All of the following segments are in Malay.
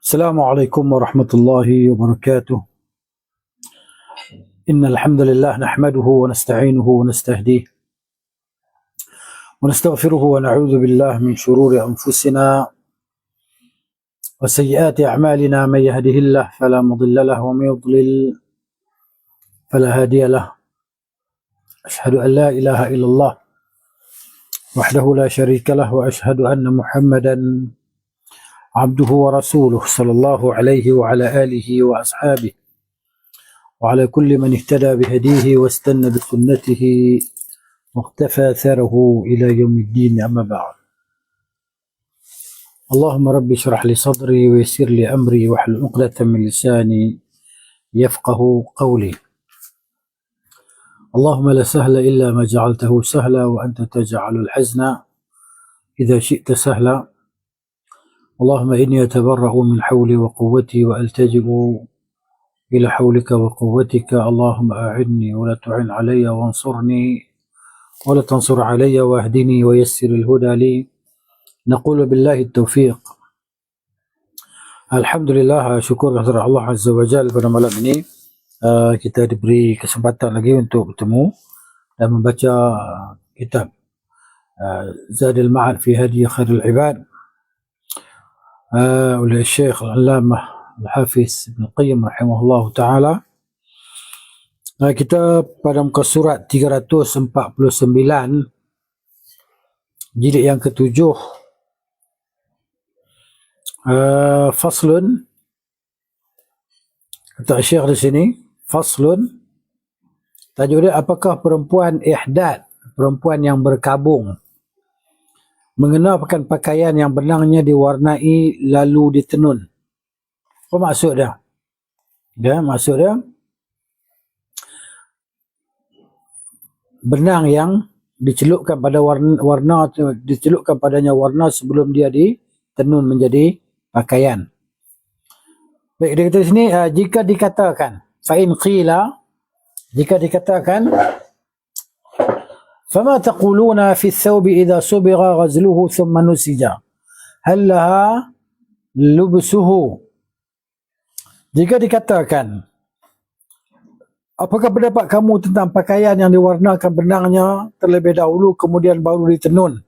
السلام عليكم ورحمة الله وبركاته. إن الحمد لله نحمده ونستعينه ونستهديه ونستغفره ونعوذ بالله من شرور أنفسنا وسيئات أعمالنا. من يهده الله فلا مضل له ومن يضلل فلا هادي له. أشهد أن لا إله إلا الله وحده لا شريك له وأشهد أن محمدا عبده ورسوله صلى الله عليه وعلى آله وأصحابه وعلى كل من اهتدى بهديه واستنى بسنته واقتفى أثره إلى يوم الدين. أما بعد، اللهم رب اشرح لي صدري ويسر لي أمري واحلل عقدة من لساني يفقه قولي. اللهم لا سهل إلا ما جعلته سهلا وأنت تجعل الحزن إذا شئت سهلا. اللهم إني أتبرأ من حولي وقوتي وألتجئ إلى حولك وقوتك. اللهم أعني ولا تعن علي وانصرني ولا تنصر علي واهدني ويسر الهدى لي. نقول بالله التوفيق. Alhamdulillah, syukur kepada Allah Azza wa Jalla pada malam ini kita diberi kesempatan lagi untuk bertemu dan membaca kitab Zadul Ma'ad fi Hadi Khairul Ibad oleh Syekh Al-Allamah Al-Hafiz Ibn Qayyim rahimahullah ta'ala. Kita pada muka surat 349 jilid yang ketujuh, faslun, kata Syekh di sini, faslun, tajuk dia apakah perempuan ihdad, perempuan yang berkabung, mengenakan pakaian yang benangnya diwarnai lalu ditenun. Apa maksud dia? Maksud dia benang yang dicelupkan pada warna dicelupkan padanya warna sebelum dia ditenun menjadi pakaian. Baik, dia kata di sini jika dikatakan fa in qila, jika dikatakan فما تقولون في الثوب إذا صبغ غزله ثم نسج هل لها لبسه. Jika dikatakan apakah pendapat kamu tentang pakaian yang diwarnakan benangnya terlebih dahulu kemudian baru ditenun,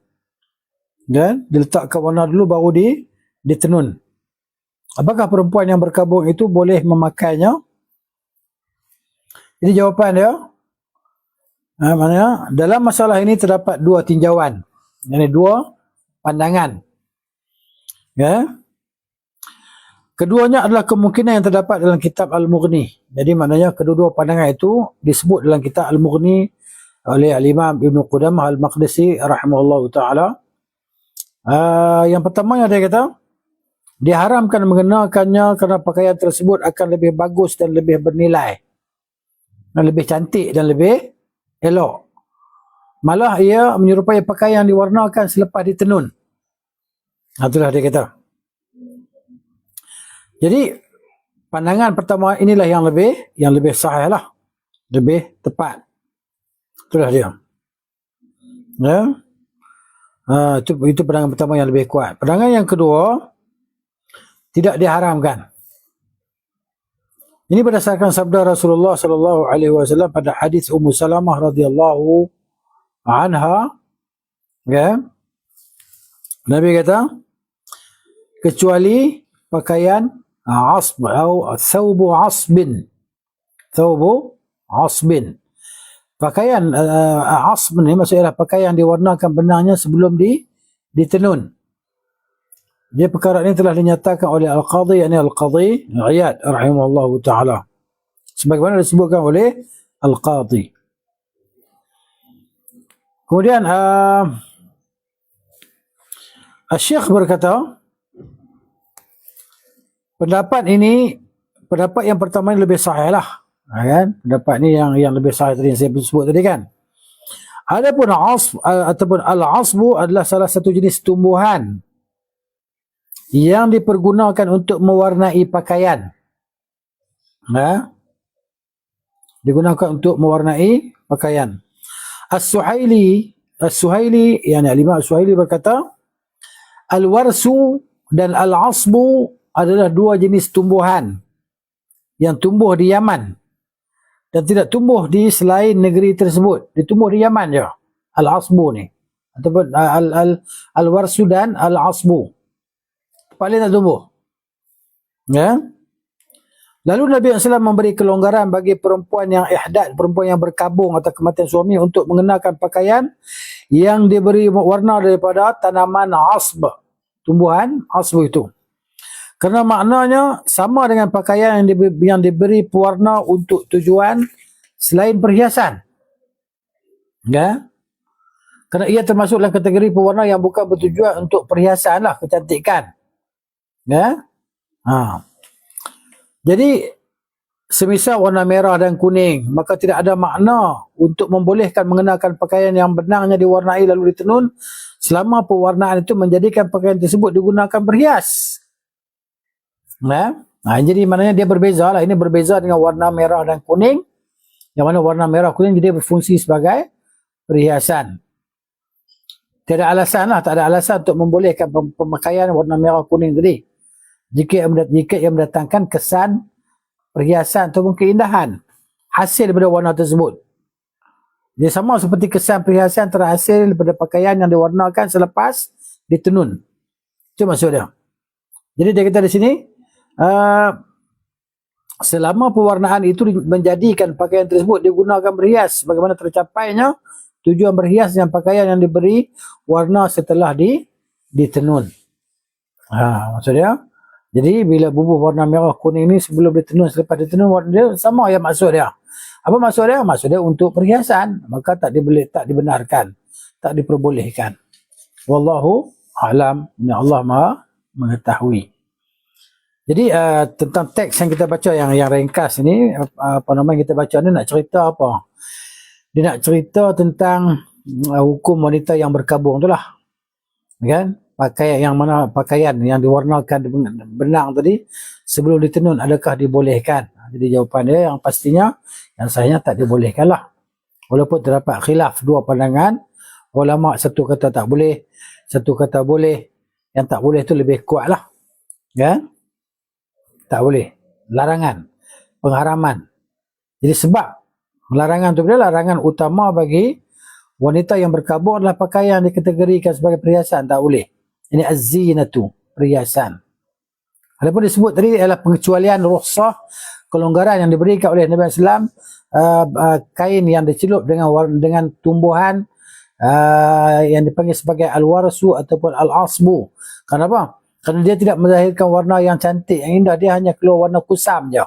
dan diletakkan warna dulu baru ditenun, apakah perempuan yang berkabung itu boleh memakainya? Jadi jawapan dia, maknanya dalam masalah ini terdapat dua tinjauan, yakni dua pandangan. Keduanya adalah kemungkinan yang terdapat dalam kitab Al-Mughni. Jadi maknanya kedua-dua pandangan itu disebut dalam kitab Al-Mughni oleh Al-Imam Ibn Qudamah Al-Maqdisi rahimahullah ta'ala. Yang pertama yang dia kata, diharamkan mengenakannya kerana pakaian tersebut akan lebih bagus dan lebih bernilai, dan lebih cantik dan lebih elok. Malah ia menyerupai pakaian diwarnakan selepas ditenun. Itulah dia kata. Jadi pandangan pertama inilah yang lebih sahih lah, lebih tepat. Itulah dia. Itu pandangan pertama yang lebih kuat. Pandangan yang kedua, tidak diharamkan. Ini berdasarkan sabda Rasulullah sallallahu alaihi wasallam pada hadis Ummu Salamah radhiyallahu anha. Nabi kata, kecuali pakaian asb atau thawbu asbin. Thawbu asbin. Pakaian asb ni maksudnya pakaian diwarnakan benangnya sebelum ditenun. Dia perkara ini telah dinyatakan oleh Al-Qadhi, yakni Al-Qadhi Iyad rahimahullahu ta'ala, sebagaimana disebutkan oleh Al-Qadhi. Kemudian Syekh berkata, pendapat yang pertama ini lebih sahih lah, kan? Pendapat ini yang lebih sahih tadi yang saya sebut tadi kan. Adapun asb ataupun al-asbu adalah salah satu jenis tumbuhan yang dipergunakan untuk mewarnai pakaian. Digunakan untuk mewarnai pakaian. As-Suhaili, yakni Al-Imam As-Suhaili berkata, al-warsu dan al-asbu adalah dua jenis tumbuhan yang tumbuh di Yaman dan tidak tumbuh di selain negeri tersebut. Dia tumbuh di Yaman je. Al-asbu ni. Ataupun al-warsu dan al-asbu. Paling tak tumbuh. Ya. Lalu Nabi SAW memberi kelonggaran bagi perempuan yang ihdad, perempuan yang berkabung atau kematian suami untuk mengenakan pakaian yang diberi warna daripada tanaman asb, tumbuhan asb itu. Kerana maknanya sama dengan pakaian yang diberi pewarna untuk tujuan selain perhiasan. Ya. Kerana ia termasuk dalam kategori pewarna yang bukan bertujuan untuk perhiasan lah, kecantikan. Ya. Jadi semisal warna merah dan kuning, maka tidak ada makna untuk membolehkan mengenakan pakaian yang benangnya diwarnai lalu ditenun selama pewarnaan itu menjadikan pakaian tersebut digunakan berhias. Jadi maknanya dia berbeza lah. Ini berbeza dengan warna merah dan kuning, yang mana warna merah kuning dia berfungsi sebagai perhiasan. Tiada alasan lah, tak ada alasan untuk membolehkan pemakaian warna merah kuning tadi. Jika ia mendatangkan kesan perhiasan ataupun keindahan hasil daripada warna tersebut. Dia sama seperti kesan perhiasan terhasil daripada pakaian yang diwarnakan selepas ditenun. Itu maksud dia. Jadi dia kata di sini, selama pewarnaan itu menjadikan pakaian tersebut digunakan berhias, bagaimana tercapainya tujuan berhias dengan pakaian yang diberi warna setelah ditenun. Maksud dia, jadi bila bubuh warna merah kuning ni sebelum ditenun, selepas ditenun, warna dia sama yang maksud dia. Apa maksud dia? Maksud dia untuk perhiasan, maka tak dibenarkan, tak diperbolehkan. Wallahu a'lam. Allah Maha mengetahui. Jadi tentang teks yang kita baca yang ringkas ni, apa nama yang kita baca ni nak cerita apa? Dia nak cerita tentang hukum wanita yang berkabung tu lah. Kan? Pakaian yang diwarnakan benang tadi sebelum ditenun, adakah dibolehkan? Jadi jawapan dia yang pastinya, yang sahnya tak dibolehkan lah. Walaupun terdapat khilaf, dua pandangan ulama, satu kata tak boleh, satu kata boleh. Yang tak boleh tu lebih kuat lah. Kan? Tak boleh. Larangan, pengharaman. Jadi sebab larangan tu adalah larangan utama bagi wanita yang berkabung adalah pakaian yang dikategorikan sebagai perhiasan, tak boleh. Ini az-zinatu, perhiasan. Adapun disebut tadi adalah pengecualian rukhsah, kelonggaran yang diberikan oleh Nabi SAW, kain yang dicelup dengan tumbuhan yang dipanggil sebagai al-warsu ataupun al-asbu. Kenapa? Kerana dia tidak melahirkan warna yang cantik, yang indah, dia hanya keluar warna kusam je.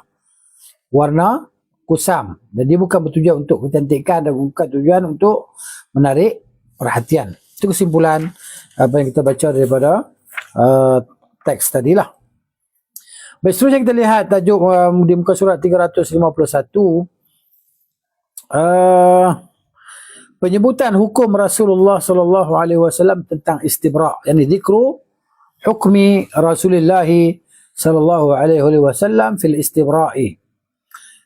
Warna kusam. Dan dia bukan bertujuan untuk kecantikan dan bukan tujuan untuk menarik perhatian. Itu kesimpulan apa yang kita baca daripada teks tadilah. Baik, seterusnya kita lihat tajuk di muka surat 351. Penyebutan hukum Rasulullah SAW tentang istibra', yakni zikru hukmi Rasulullah SAW fil istibra'i.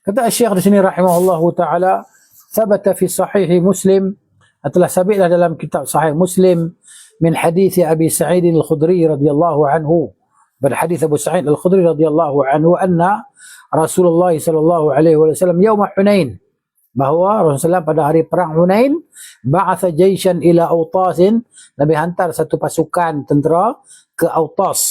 Kata Syekh di sini rahimahullahu taala, thabata fi sahih Muslim, telah sabitlah dalam kitab Sahih Muslim min hadis Abi Sa'id Al-Khudri radhiyallahu anhu, pada hadis Abu Sa'id Al-Khudri radhiyallahu anhu, anna Rasulullah sallallahu alaihi wasallam yaum Hunain, bahawa Rasulullah pada hari perang Hunain, ba'atha jaishan ila Awtasin, Nabi hantar satu pasukan tentera ke Awtas.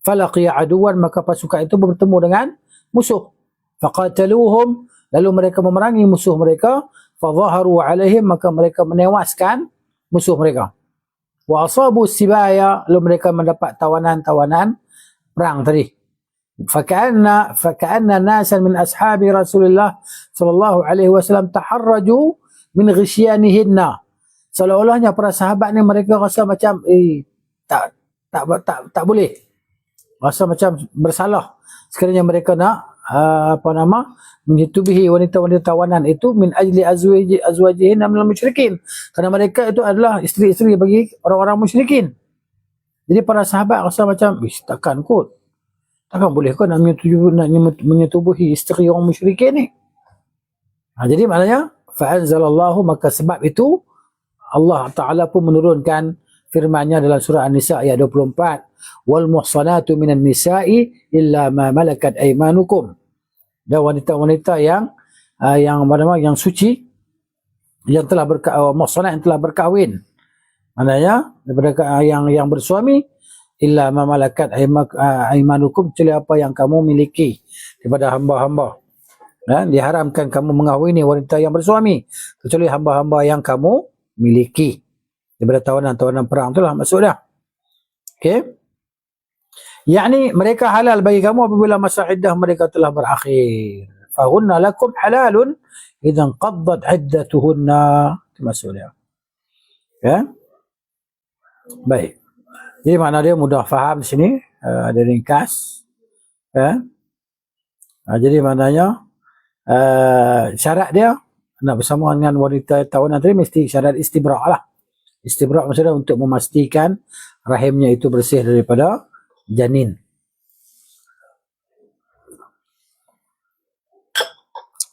Falaqiya aduwan, maka pasukan itu bertemu dengan musuh. Faqataluhum, lalu mereka memerangi musuh mereka. Fadhaharu alaihim, maka mereka menewaskan musuh mereka. Wa asabu sibaya, lalu mereka mendapat tawanan-tawanan perang tadi. Faka'anna nasan min ashabi Rasulullah sallallahu alaihi wasallam taharraju min ghisyanihinna. Seolah-olahnya para sahabat ni mereka rasa macam tak boleh. Rasa macam bersalah sekiranya mereka nak menyetubuhi wanita-wanita tawanan itu min ajli azwajihin minal musyrikin, kerana mereka itu adalah isteri-isteri bagi orang-orang musyrikin. Jadi para sahabat rasa macam takkan boleh kau nak menyetubuhi isteri orang musyrikin ni. Jadi maknanya fa'anzalallahu, maka sebab itu Allah Ta'ala pun menurunkan firman-Nya dalam surah An-Nisa ayat 24, wal muhsanatu minan nisa'i illa ma malakat aymanukum. Dan wanita-wanita yang yang suci yang telah muhsanat yang telah berkahwin. Maknanya daripada yang bersuami illa ma malakat aymanukum, kecuali apa yang kamu miliki daripada hamba-hamba. Diharamkan kamu mengahwini wanita yang bersuami kecuali hamba-hamba yang kamu miliki daripada tawanan-tawanan perang, itulah maksud dia. Okey, yakni mereka halal bagi kamu apabila masa iddah mereka telah berakhir. Fahunna lakum halalun idzan qaddat iddatuhunna, itu maksud dia. Ya, baik. Jadi makna dia mudah faham di sini, ada ringkas. Ya. Jadi maknanya syarat dia nak bersama dengan wanita tawanan tadi mesti syarat istibra' lah. Istibra' maksudnya untuk memastikan rahimnya itu bersih daripada janin.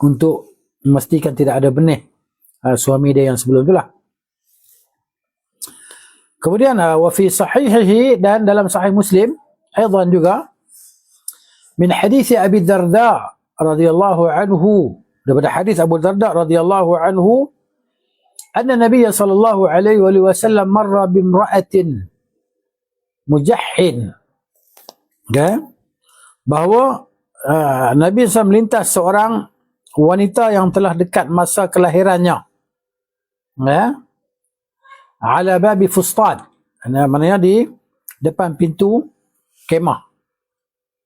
Untuk memastikan tidak ada benih suami dia yang sebelum itulah. Kemudian wa fi sahihihi, dan dalam sahih Muslim aidan juga min hadis Abi Darda radhiyallahu anhu, daripada hadis Abu Darda radhiyallahu anhu, anna Nabiy sallallahu alaihi wasallam marra bimra'atin mujahhin. Okay? Bahawa Nabi SAW melintas seorang wanita yang telah dekat masa kelahirannya. Ya? Ala babi fustan. Maknanya di depan pintu kemah.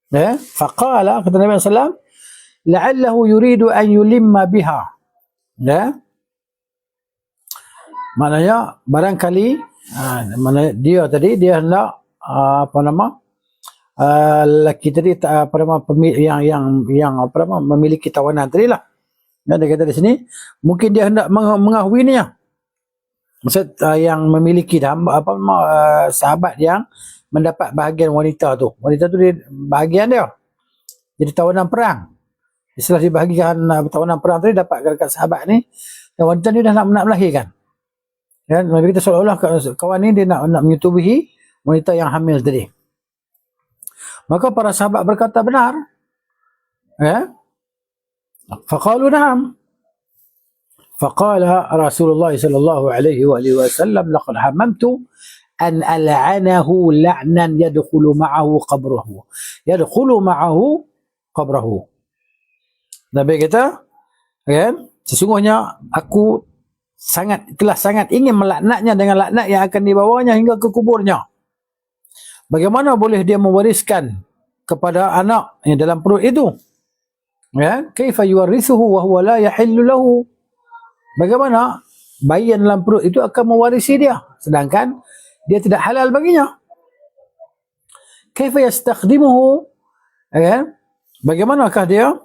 Ya? Faqala, kata Nabi SAW, la'allahu yuridu an yulimma biha. Ya? Maknanya barangkali maknanya dia tadi dia hendak lelaki tadi yang memiliki tawanan tadi lah. Dia kata di sini mungkin dia hendak mengahwininya. Maksud yang memiliki sahabat yang mendapat bahagian wanita tu. Wanita tu dia bahagian dia. Jadi tawanan perang. Setelah dibahagikan tawanan perang tadi dapat dekat sahabat ni, dan wanita ni dah nak melahirkan. Ya, Nabi kita seolah-olah kawan ni dia nak menyetubuhi wanita yang hamil tadi. Maka para sahabat berkata benar. Ya. Faqalu na'am. Faqala Rasulullah sallallahu alaihi wasallam laqad hamamtu an al'anahu la'nan yadkhulu ma'ahu qabrahu. Yadkhulu ma'ahu qabrahu. Nabi kata, kan, sesungguhnya aku telah sangat ingin melaknatnya dengan laknat yang akan dibawanya hingga ke kuburnya. Bagaimana boleh dia mewariskan kepada anak yang dalam perut itu? Ya, kaifa yuwarithuhu wa huwa la yahillu lahu? Bagaimana bayi yang dalam perut itu akan mewarisi dia sedangkan dia tidak halal baginya? Kaifa yastakhdimuhu? Ya, bagaimanakah dia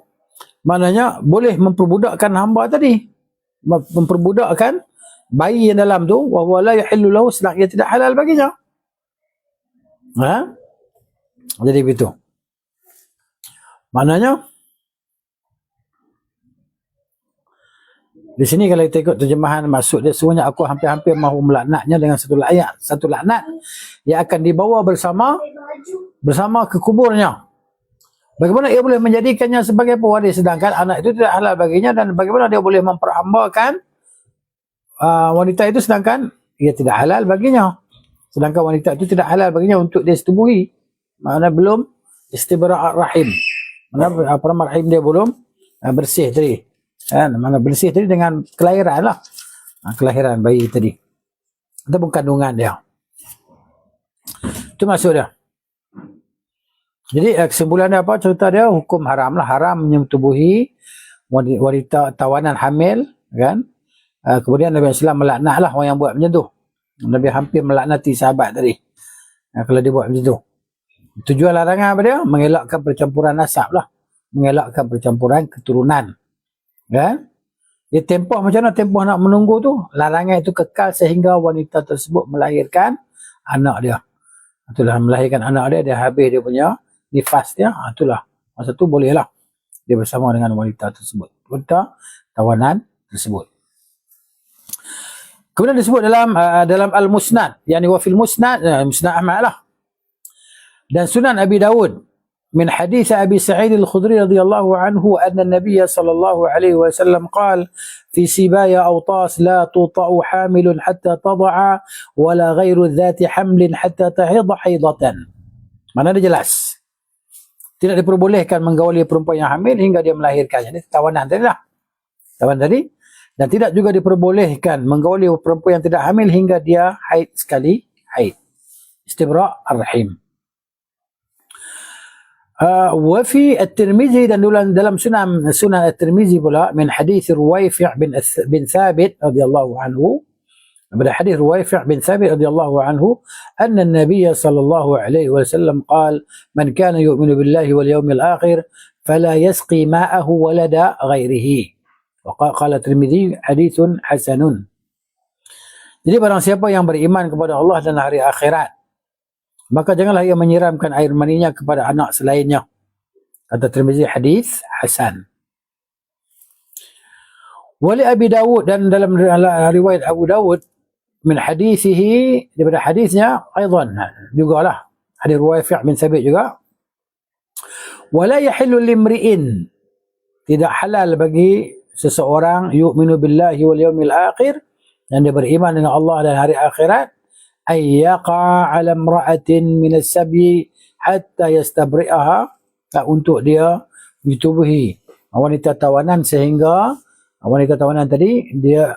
maknanya boleh memperbudakkan hamba tadi, memperbudakkan bayi yang dalam tu, wa huwa la yahillu lahu, sedang ia tidak halal baginya. Jadi begitu. Maknanya di sini kalau kita ikut terjemahan, maksud dia sebenarnya aku hampir-hampir mahu melaknatnya dengan satu laknat yang akan dibawa bersama ke kuburnya. Bagaimana ia boleh menjadikannya sebagai pewaris sedangkan anak itu tidak halal baginya, dan bagaimana dia boleh memperhambakan wanita itu sedangkan ia tidak halal baginya, sedangkan wanita itu tidak halal baginya untuk dia setubuhi. Maknanya belum istibra' rahim, maknanya rahim dia belum bersih tadi. Mana bersih tadi dengan kelahiran lah, kelahiran bayi tadi ataupun kandungan dia. Itu maksud dia. Jadi kesimpulannya apa? Cerita dia hukum haram lah, haram menyetubuhi wanita tawanan hamil, kan? Kemudian Nabi SAW melaknat lah orang yang buat macam tu. Nabi hampir melaknati sahabat tadi kalau dia buat macam tu. Tujuan larangan apa dia? Mengelakkan percampuran nasab lah, mengelakkan percampuran keturunan, kan? Dia tempoh macam mana tempoh nak menunggu tu? Larangan itu kekal sehingga wanita tersebut melahirkan anak dia. Itulah melahirkan anak dia habis dia punya nifas dia, itulah masa tu bolehlah dia bersama dengan wanita tersebut, wanita tawanan tersebut. Kemudian disebut dalam al-musnad, yakni wa fil musnad, musnad Ahmad lah, Dan Sunan Abi Dawud من حديث أبي سعيد الخدري رضي الله عنه أن النبي صلى الله عليه وسلم قال في سبايا أوطاس لا توطأ حامل حتى تضع ولا غير ذات حمل حتى تحيض حيضة. Mana dia jelas, tidak diperbolehkan menggauli perempuan yang hamil hingga dia melahirkan. Jadi tawanan tadi lah, tawanan tadi. Dan tidak juga diperbolehkan menggauli perempuan yang tidak hamil hingga dia haid sekali haid. Istibra' ar-rahim. وفي الترمذي dan dalam sunan الترمذي pula من حديث رويفع بن ثابت رضي الله عنه, pada hadis رويفع بن ثابت رضي الله عنه أن النبي صلى الله عليه وسلم قال من كان يؤمن بالله واليوم الآخر فلا يسقي ماءه ولد غيره. وقال الترمذي حديث حسن. Jadi barang siapa yang beriman kepada Allah dan hari akhirat, maka janganlah ia menyiramkan air maninya kepada anak selainnya. Kata Tirmizi, hadis hasan. Wali Abi Dawud, dan dalam riwayat Abu Dawud min hadisihi, daripada hadisnya aidan jugalah hadis Ruwaifi' bin Thabit juga. Wala yahillu limri'in, tidak halal bagi seseorang yu'minu billahi wal yawmil akhir, yang dia beriman dengan Allah dan hari akhirat, ay yaqa 'ala imra'atin min as-sabi hatta yastabri'aha, untuk dia ditubuhi wanita tawanan sehingga wanita tawanan tadi dia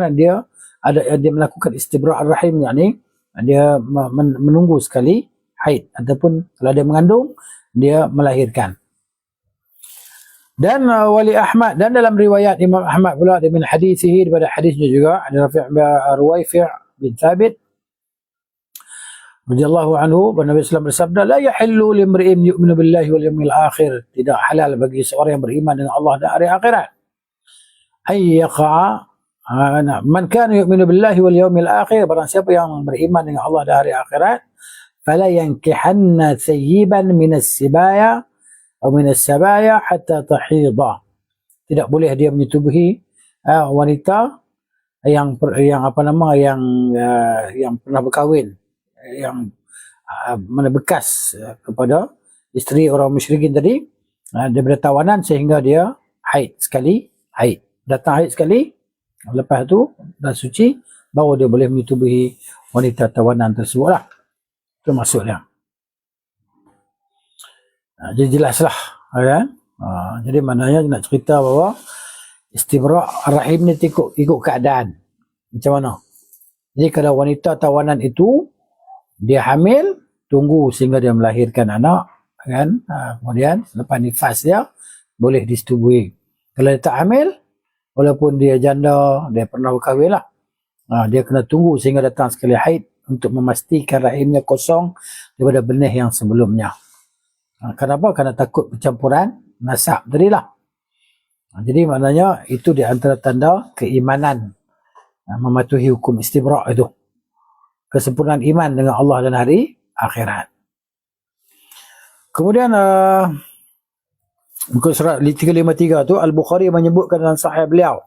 dia melakukan istibra' ar-rahim, yakni dia menunggu sekali haid ataupun kalau dia mengandung dia melahirkan. Dan wali Ahmad, dan dalam riwayat Imam Ahmad pula min hadisihi, daripada hadisnya juga ada Ruwaifi' bin Thabit radhiyallahu anhu, Nabi sallallahu bersabda, la yahillu limri'in yu'minu billahi wal yawmil akhir, tidak halal bagi seorang yang beriman dengan Allah dan hari akhirat, ay yaqa man kana yu'minu billahi wal yawmil akhir, barang siapa yang beriman dengan Allah dan hari akhirat, fala yankihanna sayyiban min as-sibaya atau min as-sabaya hatta tahidha, tidak boleh dia menyetubuhi wanita yang pernah berkahwin, yang mana bekas kepada isteri orang musyrikin tadi, daripada tawanan sehingga dia haid sekali haid, datang haid sekali, lepas tu dah suci, baru dia boleh menyetubuhi wanita tawanan tersebut lah. Itu maksudnya. Jadi jelaslah, kan? Jadi maknanya nak cerita bahawa istibra' ar-rahim ni ikut keadaan macam mana. Jadi kalau wanita tawanan itu dia hamil, tunggu sehingga dia melahirkan anak, kan? Kemudian lepas nifas dia boleh disetubui. Kalau dia tak hamil, walaupun dia janda, dia pernah berkahwin lah, dia kena tunggu sehingga datang sekali haid untuk memastikan rahimnya kosong daripada benih yang sebelumnya. Kenapa? Kerana takut pencampuran nasab tadi lah. Jadi maknanya itu di antara tanda keimanan, mematuhi hukum istibra' itu, kesempurnaan iman dengan Allah dan hari akhirat. Kemudian muka surat 353 tu Al-Bukhari menyebutkan dalam sahih beliau,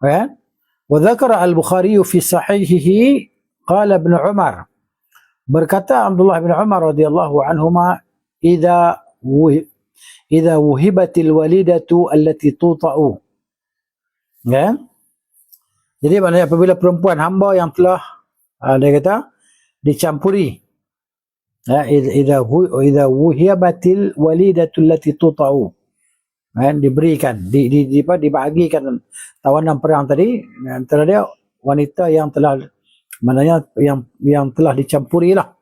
kan? Wa dzakara Al-Bukhari fi sahihihi qala Ibn Umar, berkata Abdullah bin Umar radhiyallahu anhuma, idza wuhibatil walidatu allati tuta'u, kan? Jadi maknanya apabila perempuan hamba yang telah dia kata dicampuri, idza wuhibatil walidatu allati tuta'u, kan, diberikan dibahagikan tawanan perang tadi antara dia wanita yang telah, maknanya yang telah dicampuri lah,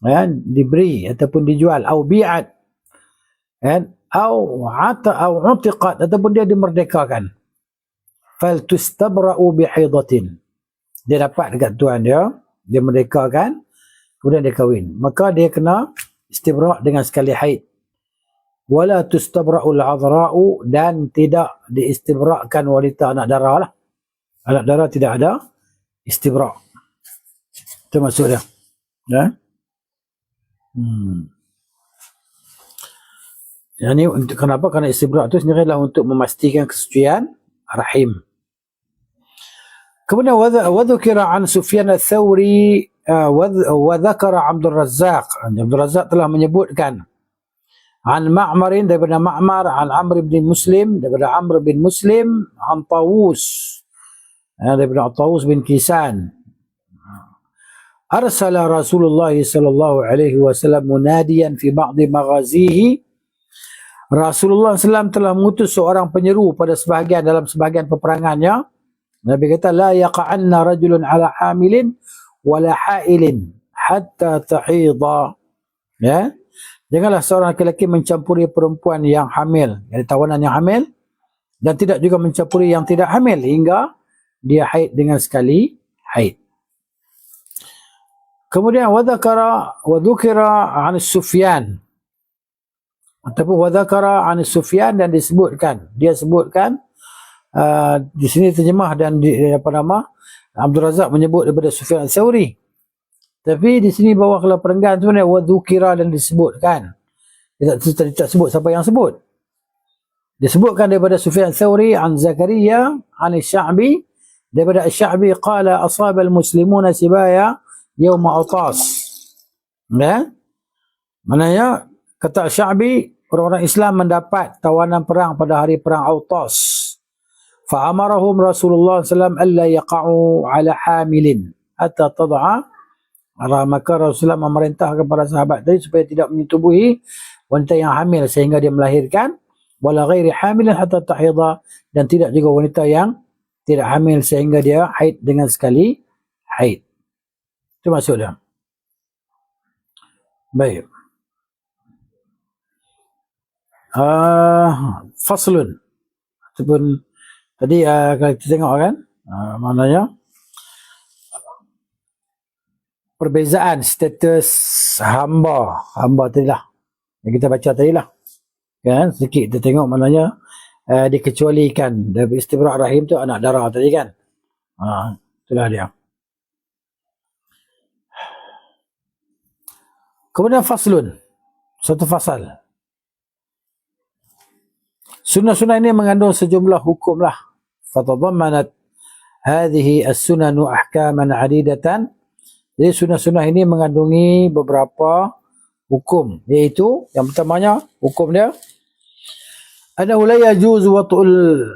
kan, diberi ataupun dijual, au bi'at, kan, au utiqat, ataupun dia dimerdekakan, fal tustabra'u bihidatin, dia dapat dekat tuan dia merdekakan, kemudian dia kahwin, maka dia kena istibra' dengan sekali haid. Wala tustabra'ul azra'u, dan tidak diistibra'kan wanita anak darah lah, anak darah tidak ada istibra'. Itu maksud dia, ya? Yani untuk kenapa? Kerana istibra' itu sendiri adalah untuk memastikan kesucian rahim. Kemudian wadhukira an Sufyan ats-Tsauri wa dzakara Abdul Razzaq. Abdul Razzaq telah menyebutkan an Ma'marin daripada Ma'mar, an Amr bin Muslim daripada Amr bin Muslim, an Tawus daripada Tawus bin Kisan. Arsala Rasulullah sallallahu alaihi wasallam munadiyan fi ba'di maghazihi. Rasulullah SAW telah mengutus seorang penyeru pada dalam sebahagian peperangannya. Nabi kata, la yaqa'anna rajulun ala hamilin wala hailin hatta tahidha. Ya. Janganlah seorang lelaki mencampuri perempuan yang hamil, jadi tawanan yang hamil, dan tidak juga mencampuri yang tidak hamil hingga dia haid dengan sekali haid. Kemudian wa dzukira 'an Sufyan. Ataupun wa dzakara 'an Sufyan, dan dia sebutkan di sini terjemah dan Abdul Razak menyebut daripada Sufyan Ats-Tsauri. Tapi di sini bawah kalau perenggan sebenarnya wa dzukira dan disebutkan. Dia tak sebut siapa yang sebut. Disebutkan daripada Sufyan Ats-Tsauri an Zakaria an Sya'bi, daripada Sya'bi qala asaba al-muslimuna sibaya yauma Autas. Ya. Maknanya kata Sya'bi, orang-orang Islam mendapat tawanan perang pada hari perang Autas. Fa'amarahum Rasulullah SAW alla yaqa'u ala hamilin hatta tad'a. Maka Rasulullah memerintahkan para sahabat tadi supaya tidak menyetubuhi wanita yang hamil sehingga dia melahirkan, wala ghairi hamilin hatta tahidha, dan tidak juga wanita yang tidak hamil sehingga dia haid dengan sekali haid. Itu maksudnya. Baik. Faslun, ataupun tadi kalau kita tengok kan, maknanya perbezaan status hamba tadi lah yang kita baca tadi lah kan, sedikit kita tengok maknanya dikecualikan dari istibrak rahim tu anak darah tadi kan. Itulah dia. Kemudian faslun, satu fasal. Sunnah-sunnah ini mengandung sejumlah hukum lah. Fatadammanat hadhihi as-sunanu ahkaman 'adidatan. Jadi sunnah-sunnah ini mengandungi beberapa hukum, iaitu yang pertamanya hukum dia annahu la yajuzu wat'ul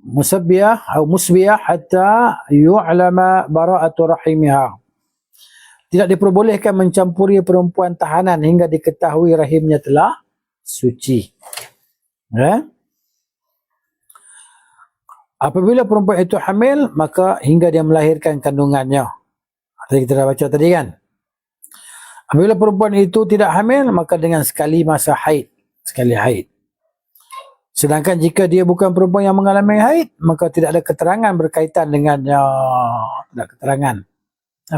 musabbiyah atau musbiyah hatta yu'lama bara'atu rahimiha. Tidak diperbolehkan mencampuri perempuan tahanan hingga diketahui rahimnya telah suci. Apabila perempuan itu hamil, maka hingga dia melahirkan kandungannya. Tadi kita dah baca tadi kan. Apabila perempuan itu tidak hamil, maka dengan sekali masa haid, sekali haid. Sedangkan jika dia bukan perempuan yang mengalami haid, maka tidak ada keterangan berkaitan dengannya. Tidak keterangan.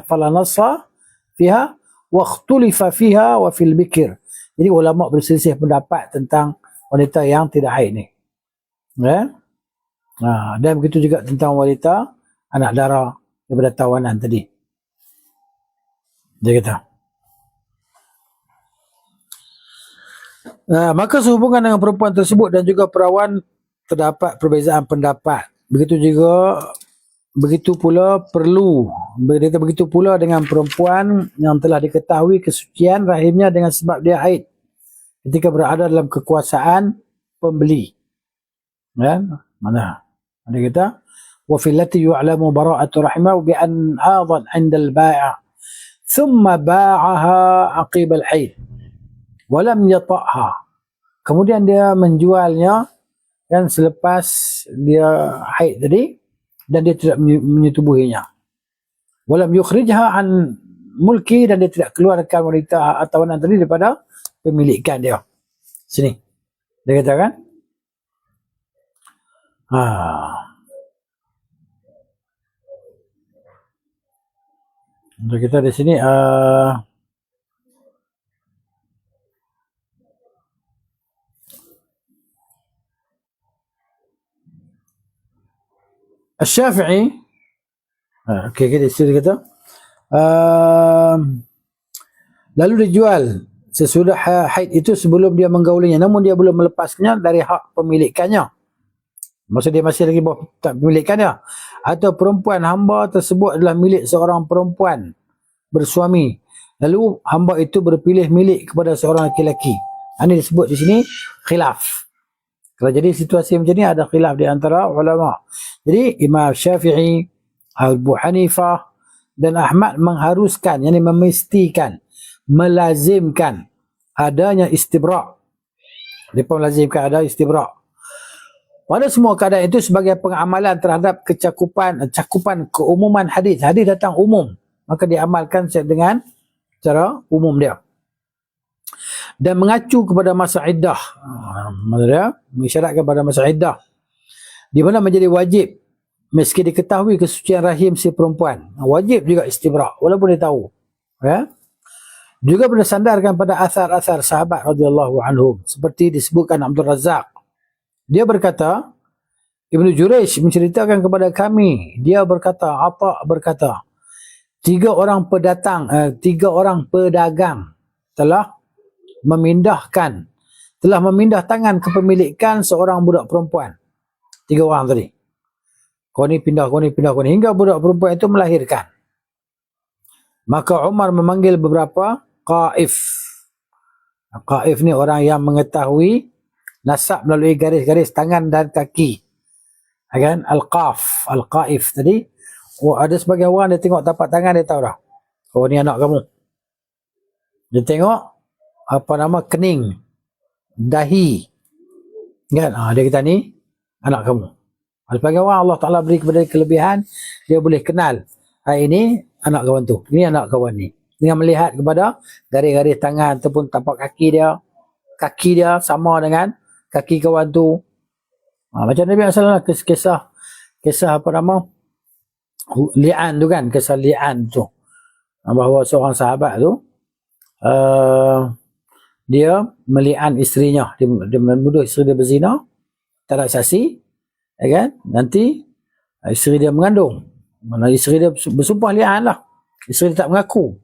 Fala nassa fiha wa ikhtulifa fiha wa fil bikir. Jadi ulama berselisih pendapat tentang wanita yang tidak haid ni. Dan begitu juga tentang wanita anak darah daripada tawanan tadi. Dia kata. Maka sehubungan dengan perempuan tersebut dan juga perawan terdapat perbezaan pendapat. Begitu pula dengan perempuan yang telah diketahui kesucian rahimnya dengan sebab dia haid ketika berada dalam kekuasaan pembeli. Mana? Dia kata wa fil lati yu'lamu bara'atu rahimah bi an hadan 'inda al-bai'. ثم باعها عقب الحيض ولم يطأها. Kemudian dia menjualnya kan selepas dia haid tadi dan dia tidak menyetubuhinya. Walam yukhrijha an mulki, dan dia tidak keluarkan wanita tawanan tadi daripada pemilikan dia. Sini. Dia katakan untuk kita di sini Asy-Syafi'i kita kata lalu dijual sesudah haid itu sebelum dia menggaulinya, namun dia belum melepaskannya dari hak pemilikannya. Maksud dia masih lagi tak pemilikannya. Atau perempuan hamba tersebut adalah milik seorang perempuan bersuami, lalu hamba itu berpilih milik kepada seorang lelaki. Ini disebut di sini khilaf. Kalau jadi situasi macam ni ada khilaf di antara ulama. Jadi Imam Syafi'i, Abu Hanifah dan Ahmad mengharuskan, yakni memastikan, melazimkan adanya istibra'. Mereka melazimkan ada istibra'. Pada semua keadaan itu sebagai pengamalan terhadap cakupan keumuman hadis. Hadis datang umum, maka diamalkan dengan cara umum dia. Dan mengacu kepada masa iddah. Maksudnya mengisyaratkan pada masa iddah, di mana menjadi wajib meski diketahui kesucian rahim si perempuan. Wajib juga istibra' walaupun dia tahu. Ya. Juga bersandarkan pada asar-asar sahabat radhiyallahu anhum, seperti disebutkan Abdul Razak. Dia berkata, Ibnu Jurayj menceritakan kepada kami, dia berkata, Atha berkata, tiga orang pedagang telah memindah tangan kepemilikan seorang budak perempuan. Tiga orang tadi. Kau ni pindah, hingga budak perempuan itu melahirkan. Maka Umar memanggil beberapa qaif. Qaif ni orang yang mengetahui nasab melalui garis-garis tangan dan kaki. Kan? Al-Qaf, Al-Qaif tadi. Ada sebagian orang dia tengok tapak tangan, dia tahu dah. Oh, ni anak kamu. Dia tengok kening, dahi. Kan? Dia kata ni anak kamu. Ada sebagian orang Allah Ta'ala beri kepada kelebihan, dia boleh kenal. Ini anak kawan tu. Ini anak kawan ni. Dengan melihat kepada garis-garis tangan ataupun tapak kaki dia. Kaki dia sama dengan kaki kawan tu. Macam Nabi SAW kisah li'an tu kan, kisah li'an tu. Bahawa seorang sahabat tu dia meli'an isterinya, dia menuduh isteri dia berzina, tak ada saksi, ya kan? Nanti isteri dia mengandung. Mana isteri dia bersumpah li'an lah. Isteri dia tak mengaku.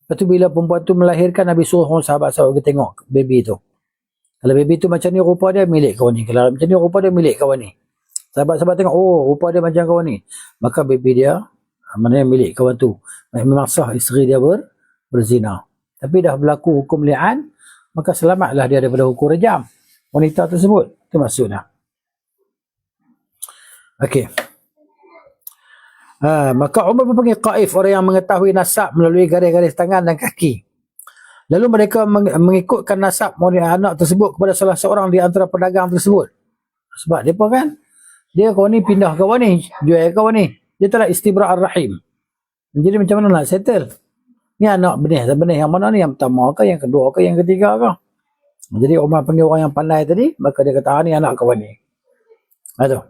Lepas tu bila perempuan tu melahirkan, Nabi suruh sahabat-sahabat kita tengok baby tu. Kalau baby tu macam ni, rupa dia milik kawan ni. Kalau macam ni, rupa dia milik kawan ni. Sahabat-sahabat tengok, oh rupa dia macam kawan ni, maka baby dia mana yang milik kawan tu. Memang sah isteri dia berzina. Tapi dah berlaku hukum li'an, maka selamatlah dia daripada hukum rejam wanita tersebut. Itu maksudnya. Okey. Maka Umar memanggil qaif, orang yang mengetahui nasab melalui garis-garis tangan dan kaki. Lalu mereka mengikutkan nasab anak tersebut kepada salah seorang di antara pedagang tersebut. Sebab dia apa kan? Dia kawan ni pindah kawan ni, jual kawan ni. Dia telah istibra' ar-rahim. Jadi macam mana nak settle? Ni anak benih yang mana ni? Yang pertama ke, yang kedua ke, yang ketiga ke? Jadi Umar panggil orang yang pandai tadi, maka dia kata, ni anak kawan ni. Aduh.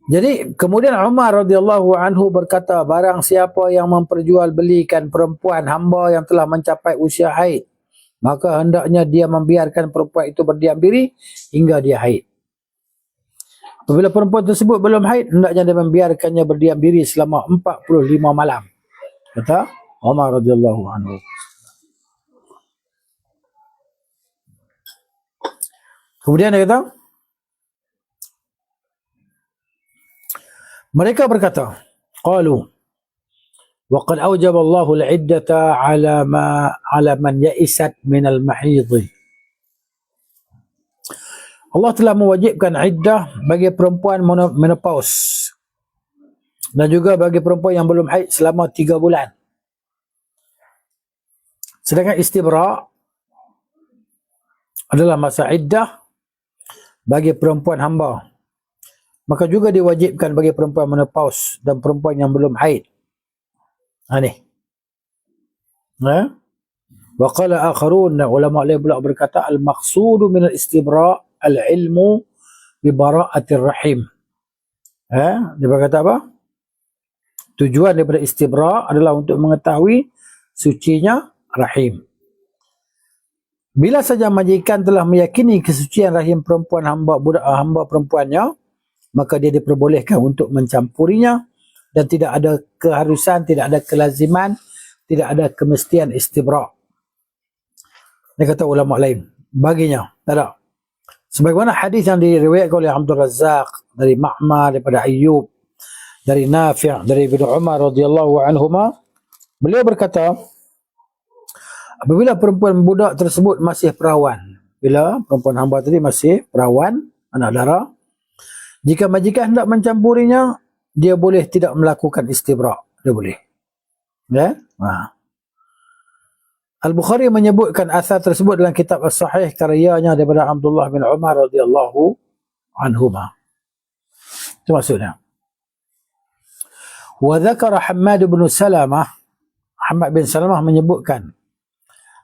Jadi kemudian Umar radhiyallahu anhu berkata, barang siapa yang memperjualbelikan perempuan hamba yang telah mencapai usia haid, maka hendaknya dia membiarkan perempuan itu berdiam diri hingga dia haid. Apabila perempuan tersebut belum haid, hendaknya dia membiarkannya berdiam diri selama 45 malam. Kata Umar radhiyallahu anhu. Kemudian dia kata, mereka berkata, qalu wa qad awjaba Allahu al-iddata ala man ya'isat min al-mahidh. Allah telah mewajibkan iddah bagi perempuan menopause dan juga bagi perempuan yang belum haid selama 3 bulan. Sedangkan istibra' adalah masa iddah bagi perempuan hamba. Maka juga diwajibkan bagi perempuan menopause dan perempuan yang belum haid. Ni. Wa qala akharun, ulama lain pula berkata, al-maqsudu min al-istibra' al-ilmu bi bara'atir rahim. Dia berkata apa? Tujuan daripada istibra' adalah untuk mengetahui sucinya rahim. Bila saja majikan telah meyakini kesucian rahim perempuan hamba perempuannya, maka dia diperbolehkan untuk mencampurinya dan tidak ada keharusan, tidak ada kelaziman, tidak ada kemestian istibra'. Dia kata ulama lain, baginya tak ada. Sebagaimana hadis yang diriwayatkan oleh Abdul Razak dari Ma'mar daripada Ayyub dari Nafi', dari Ibnu Umar radhiyallahu anhuma, beliau berkata, apabila perempuan budak tersebut masih perawan, bila perempuan hamba tadi masih perawan, anak dara, jika majikan hendak mencampurinya, dia boleh tidak melakukan istibra'. Dia boleh. Ya? Al-Bukhari menyebutkan asar tersebut dalam kitab As-Sahih karyanya daripada Abdullah bin Umar radhiyallahu anhuma. Itu maksudnya. Wa dzakara Hammad bin Salamah, Hammad bin Salamah menyebutkan,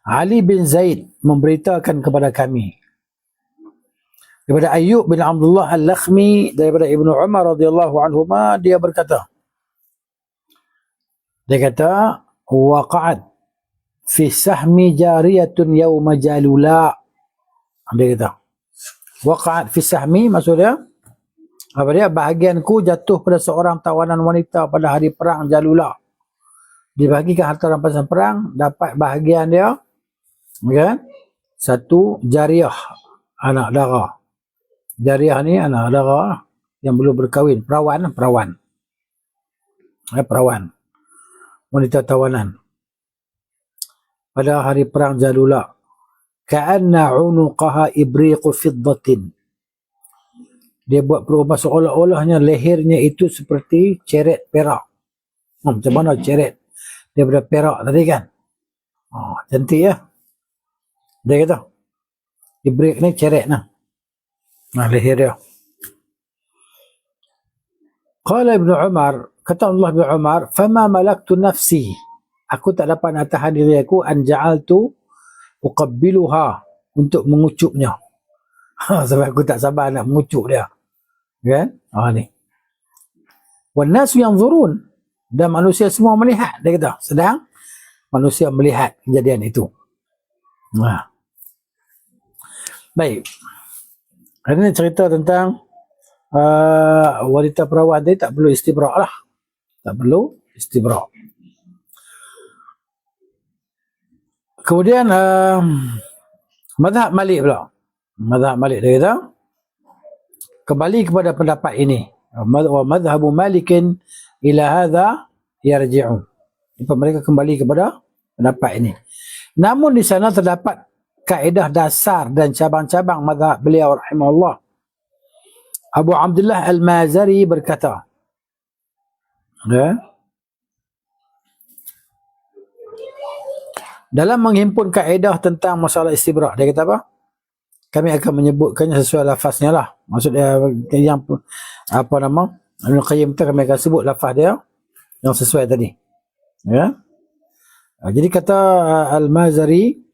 Ali bin Zaid memberitakan kepada kami daripada Ayyub bin Abdullah Al-Lakhmi daripada Ibnu Umar radhiyallahu anhuma, dia berkata, waqa'at fi sahmi jariyatun yawma jalula. Dia kata waqa'at fi sahmi, maksudnya apa dia, bahagianku jatuh pada seorang tawanan wanita pada hari perang Jalula. Dibahagikan harta rampasan perang, dapat bahagian dia, kan, satu jariyah, anak dara. Jariyah ni anak dara yang belum berkahwin, perawan, wanita tawanan pada hari perang Jalula. Ka'anna unuqaha ibriqu fiddatin. Dia buat perumpamaan seolah-olahnya lehernya itu seperti ceret perak. Macam mana ceret daripada perak tadi kan? Cantik ya. Dia kata ibriq ni ceret nah. Leher dia. Qala Ibnu Umar, kata Allah bin Umar, fama malaktu nafsi. Aku tak dapat nak tahan diri aku, an ja'altu uqabbiluha, untuk mengucupnya. Sebab aku tak sabar nak mengucup dia. Kan? Ni. Wan nasu yanzurun, dan manusia semua melihat, dia kata. Sedang manusia melihat kejadian itu. Baik. Hari ini cerita tentang wanita perawan tadi tak perlu istibra' lah. Tak perlu istibra'. Kemudian mazhab Malik pula. Mazhab Malik dia kata, kembali kepada pendapat ini. Wa madhhabu Malikin ila hadha yarji'u. Mereka kembali kepada pendapat ini. Namun di sana terdapat kaedah dasar dan cabang-cabang mazhab beliau rahimahullah. Abu Abdullah Al-Mazari berkata, dalam menghimpun kaedah tentang masalah istibra', dia kata apa? Kami akan menyebutkannya sesuai lafaznya lah. Maksudnya yang apa nama, Ibnu Qayyim tu kami akan sebut lafaz dia yang sesuai tadi. Ya. Jadi kata Al-Mazari,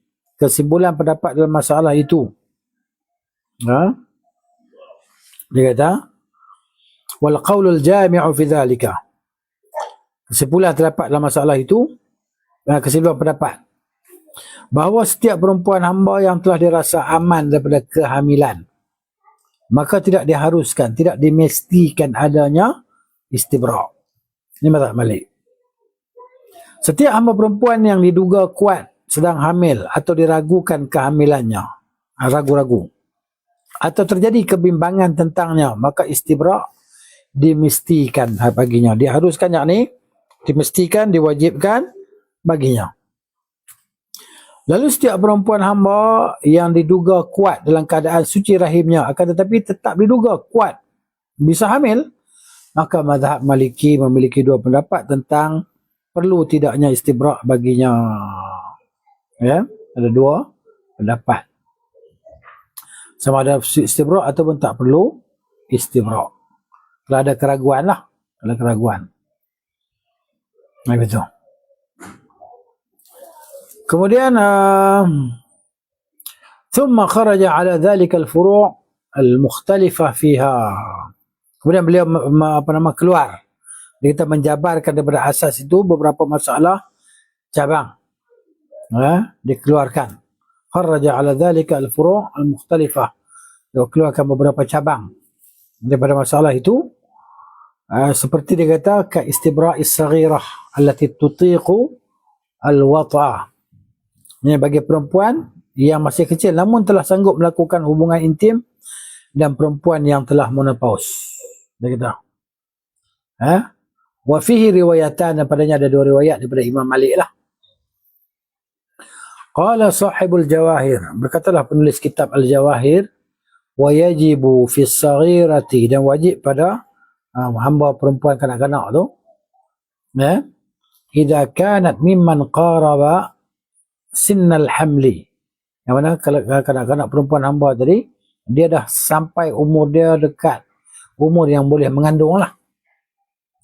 kesimpulan pendapat dalam masalah itu. Dia kata, wal qaulul jami'u fi dhalika. Kesimpulan terdapat dalam masalah itu, kesimpulan pendapat bahawa setiap perempuan hamba yang telah dirasa aman daripada kehamilan, maka tidak diharuskan, tidak dimestikan adanya istibra'. Ini mazhab Malik. Setiap hamba perempuan yang diduga kuat sedang hamil atau diragukan kehamilannya, ragu-ragu, atau terjadi kebimbangan tentangnya, maka istibra' dimestikan baginya. Diharuskan, yakni dimestikan, diwajibkan baginya. Lalu setiap perempuan hamba yang diduga kuat dalam keadaan suci rahimnya, akan tetapi tetap diduga kuat bisa hamil, maka mazhab Maliki memiliki dua pendapat tentang perlu tidaknya istibra' baginya. Ya, ada dua pendapat. Sama ada istibra' ataupun tak perlu istibra'. Kalau ada keraguan lah. Kalau keraguan. Betul. Kemudian ثم خرج على ذلك الفروع المختلفة فيها. Kemudian beliau keluar. Dia menjabarkan daripada asas itu beberapa masalah cabang. Dikeluarkan. خرج على ذلك الفروع المختلفة. Dia keluarkan beberapa cabang daripada masalah itu. Seperti dia kata, ka istibra'is saghirah allati tutiqu al-wat'a. Ini bagi perempuan yang masih kecil namun telah sanggup melakukan hubungan intim, dan perempuan yang telah menopause. Dia kata, Wa fihi riwayatan, dan padanya ada dua riwayat daripada Imam Malik lah. Qala sahibul Jawahir, berkatalah penulis kitab Al-Jawahir, wa yajibu fi saghirati, dan wajib pada hamba perempuan kanak-kanak tu, ya, idza kanat mimman qaraba sinnal hamli, yang mana kalau kanak-kanak perempuan hamba tadi dia dah sampai umur dia dekat umur yang boleh mengandung lah,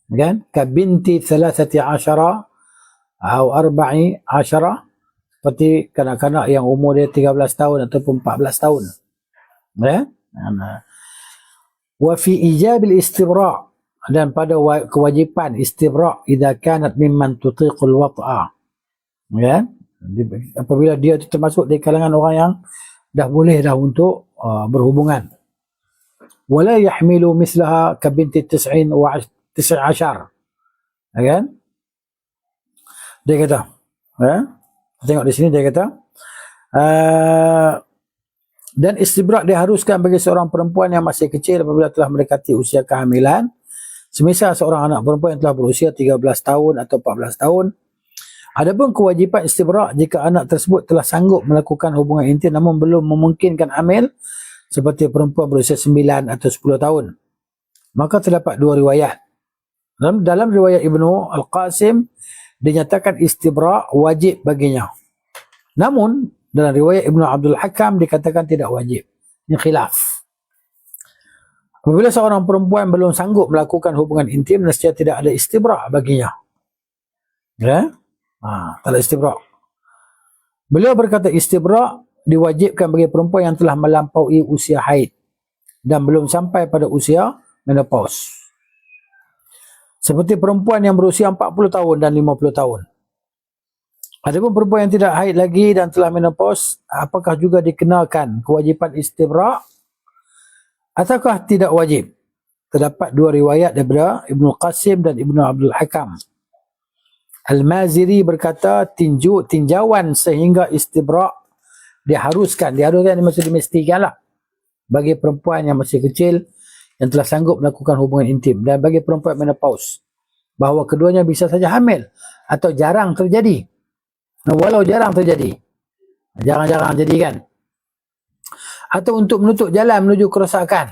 kan, ka binti 13 atau 14, seperti kanak-kanak yang umur dia 13 tahun ataupun 14 tahun, ya. Wa fi ijabil istibra', dan pada kewajipan istibra' idza kanat mimman tutiqul wat'a, ya, apabila dia itu termasuk di kalangan orang yang dah boleh dah untuk berhubungan. Wala yahmilu mislaha ka binti 19, kan, dia kata, ya, tengok di sini dia kata, dan istibra' diharuskan bagi seorang perempuan yang masih kecil apabila telah mendekati usia kehamilan, semisal seorang anak perempuan yang telah berusia 13 tahun atau 14 tahun. Adapun kewajipan istibra' jika anak tersebut telah sanggup melakukan hubungan intim namun belum memungkinkan hamil, seperti perempuan berusia 9 atau 10 tahun, maka terdapat dua riwayat. Dalam riwayat Ibnu Al-Qasim dinyatakan istibra' wajib baginya. Namun dalam riwayat Ibnu Abdul Hakam dikatakan tidak wajib. Ini khilaf. Apabila seorang perempuan belum sanggup melakukan hubungan intim, nescaya tidak ada istibra' baginya. Ya? Tak ada istibra'. Beliau berkata istibra' diwajibkan bagi perempuan yang telah melampaui usia haid dan belum sampai pada usia menopause. Seperti perempuan yang berusia 40 tahun dan 50 tahun. Adapun perempuan yang tidak haid lagi dan telah menopause, apakah juga dikenakan kewajipan istibra' ataukah tidak wajib? Terdapat dua riwayat daripada Ibnu Qasim dan Ibnu Abdul Hakam. Al-Maziri berkata tinjauan sehingga istibra' diharuskan maksud dimestikan lah bagi perempuan yang masih kecil yang telah sanggup melakukan hubungan intim, dan bagi perempuan menopause, bahawa keduanya bisa saja hamil atau jarang terjadi. Walau jarang terjadi, jarang-jarang jadi, kan, atau untuk menutup jalan menuju kerosakan,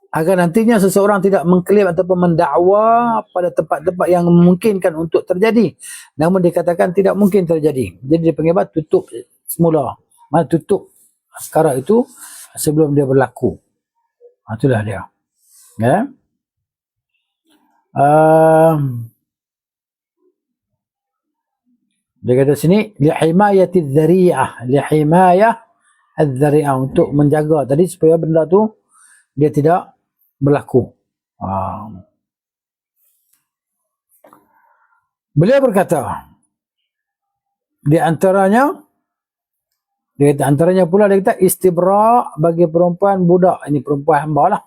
agar nantinya seseorang tidak mengklaim ataupun mendakwa pada tempat-tempat yang memungkinkan untuk terjadi namun dikatakan tidak mungkin terjadi. Jadi dia panggil apa? Tutup semula. Mana tutup perkara itu sebelum dia berlaku. Itulah dia. Ya. Dia kata sini lihimayati dzari'ah, lihimayah adzari'ah, untuk menjaga tadi supaya benda tu dia tidak berlaku. Beliau berkata di antaranya pula dia kata istibra' bagi perempuan budak, ini perempuan hamba lah,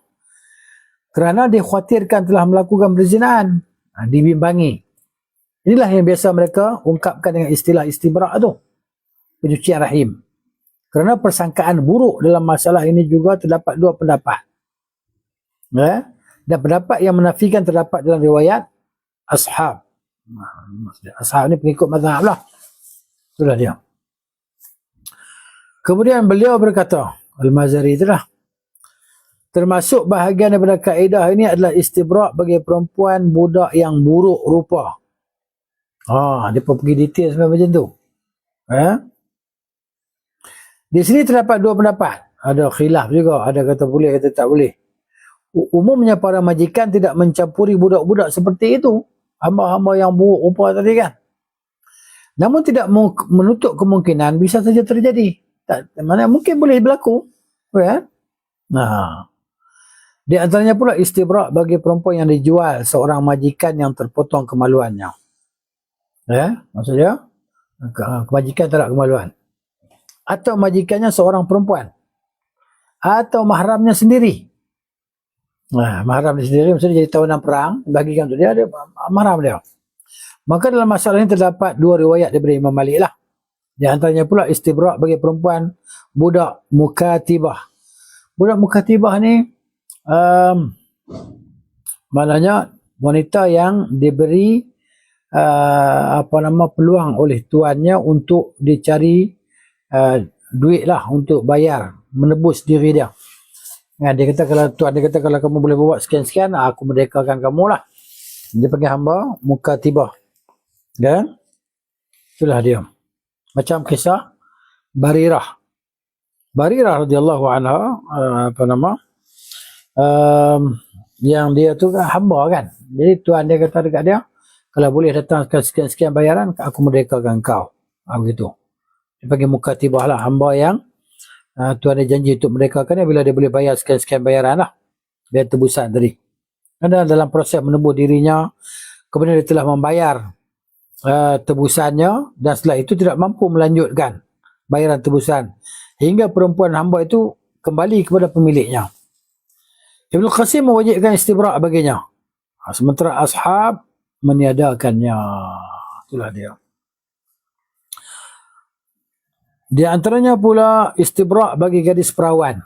kerana dikhawatirkan telah melakukan perzinahan, dibimbangi. Inilah yang biasa mereka ungkapkan dengan istilah istibra' tu, pencucian rahim. Kerana persangkaan buruk dalam masalah ini juga terdapat dua pendapat. Ya? Dan pendapat yang menafikan terdapat dalam riwayat ashab. Ashab ni pengikut mazhab lah. Itulah dia. Kemudian beliau berkata, Al-Mazari itulah, termasuk bahagian daripada kaedah ini adalah istibra' bagi perempuan budak yang buruk rupa. Dia pun pergi detail sampai macam tu. Di sini terdapat dua pendapat. Ada khilaf juga. Ada kata boleh, kata tak boleh. Umumnya para majikan tidak mencampuri budak-budak seperti itu. Hamba-hamba yang buruk rupa tadi, kan. Namun tidak menutup kemungkinan bisa saja terjadi. Mana mungkin boleh berlaku. Kan? Di antaranya pula istibra' bagi perempuan yang dijual seorang majikan yang terpotong kemaluannya. Maksudnya majikan tak ada kemaluan, atau majikannya seorang perempuan, atau mahramnya sendiri. Mahram dia sendiri maksudnya jadi tawanan perang, bagikan untuk dia, ada mahram dia. Maka dalam masalah ini terdapat dua riwayat daripada Imam Malik lah. Di antaranya pula istibra' bagi perempuan budak mukatibah. Budak mukatibah ni maknanya wanita yang diberi peluang oleh tuannya untuk dicari duit lah untuk bayar, menebus diri dia. Dia kata tuan dia kata kalau kamu boleh buat sekian-sekian, aku merdekakan kamu lah. Dia panggil hamba mukatibah. Dan itulah dia. Macam kisah Barirah. Barirah radhiyallahu anha yang dia tu kan hamba kan. Jadi tuan dia kata dekat dia, kalau boleh datangkan sekian-sekian bayaran, aku merdekakan kau. Begitu. Dia panggil mukatibah lah, hamba yang tuan dia janji untuk merdekakan dia bila dia boleh bayar sekian-sekian bayaran lah. Biar tebusan tadi. Dan dalam proses menebus dirinya, kemudian dia telah membayar tebusannya dan setelah itu tidak mampu melanjutkan bayaran tebusan. Hingga perempuan hamba itu kembali kepada pemiliknya. Ibnu Qasim mewajibkan istibra' baginya. Sementara ashab meniadakannya. Itulah dia. Di antaranya pula istibra' bagi gadis perawan.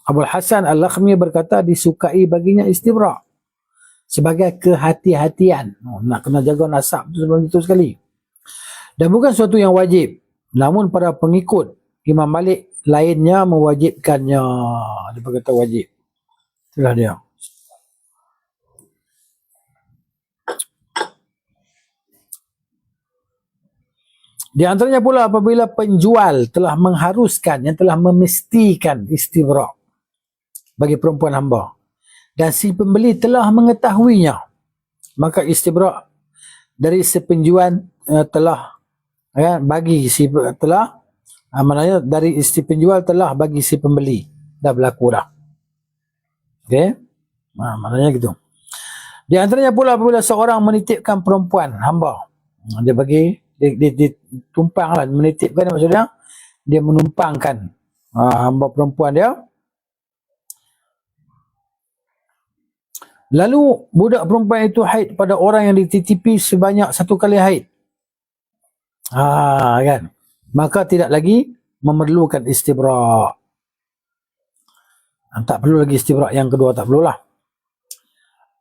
Abul Hasan Al-Lakhmi berkata disukai baginya istibra' sebagai kehati-hatian. Nak kena jaga nasab tu sebelum itu sekali. Dan bukan suatu yang wajib. Namun para pengikut Imam Malik lainnya mewajibkannya. Dia berkata wajib. Itulah dia. Di antaranya pula apabila penjual telah mengharuskan, yang telah memestikan istibra' bagi perempuan hamba dan si pembeli telah mengetahuinya, maka istibra' dari si penjual telah bagi si telah maknanya dari si penjual telah bagi si pembeli, dah berlaku dah. Okey, maknanya gitu. Di antaranya pula apabila seorang menitipkan perempuan hamba, dia bagi dia tumpang lah, menitipkan maksudnya dia menumpangkan hamba perempuan dia. Lalu budak perempuan itu haid pada orang yang dititipi sebanyak 1 kali haid. Kan? Maka tidak lagi memerlukan istibra'. Tak perlu lagi istibra' yang kedua, tak perlulah.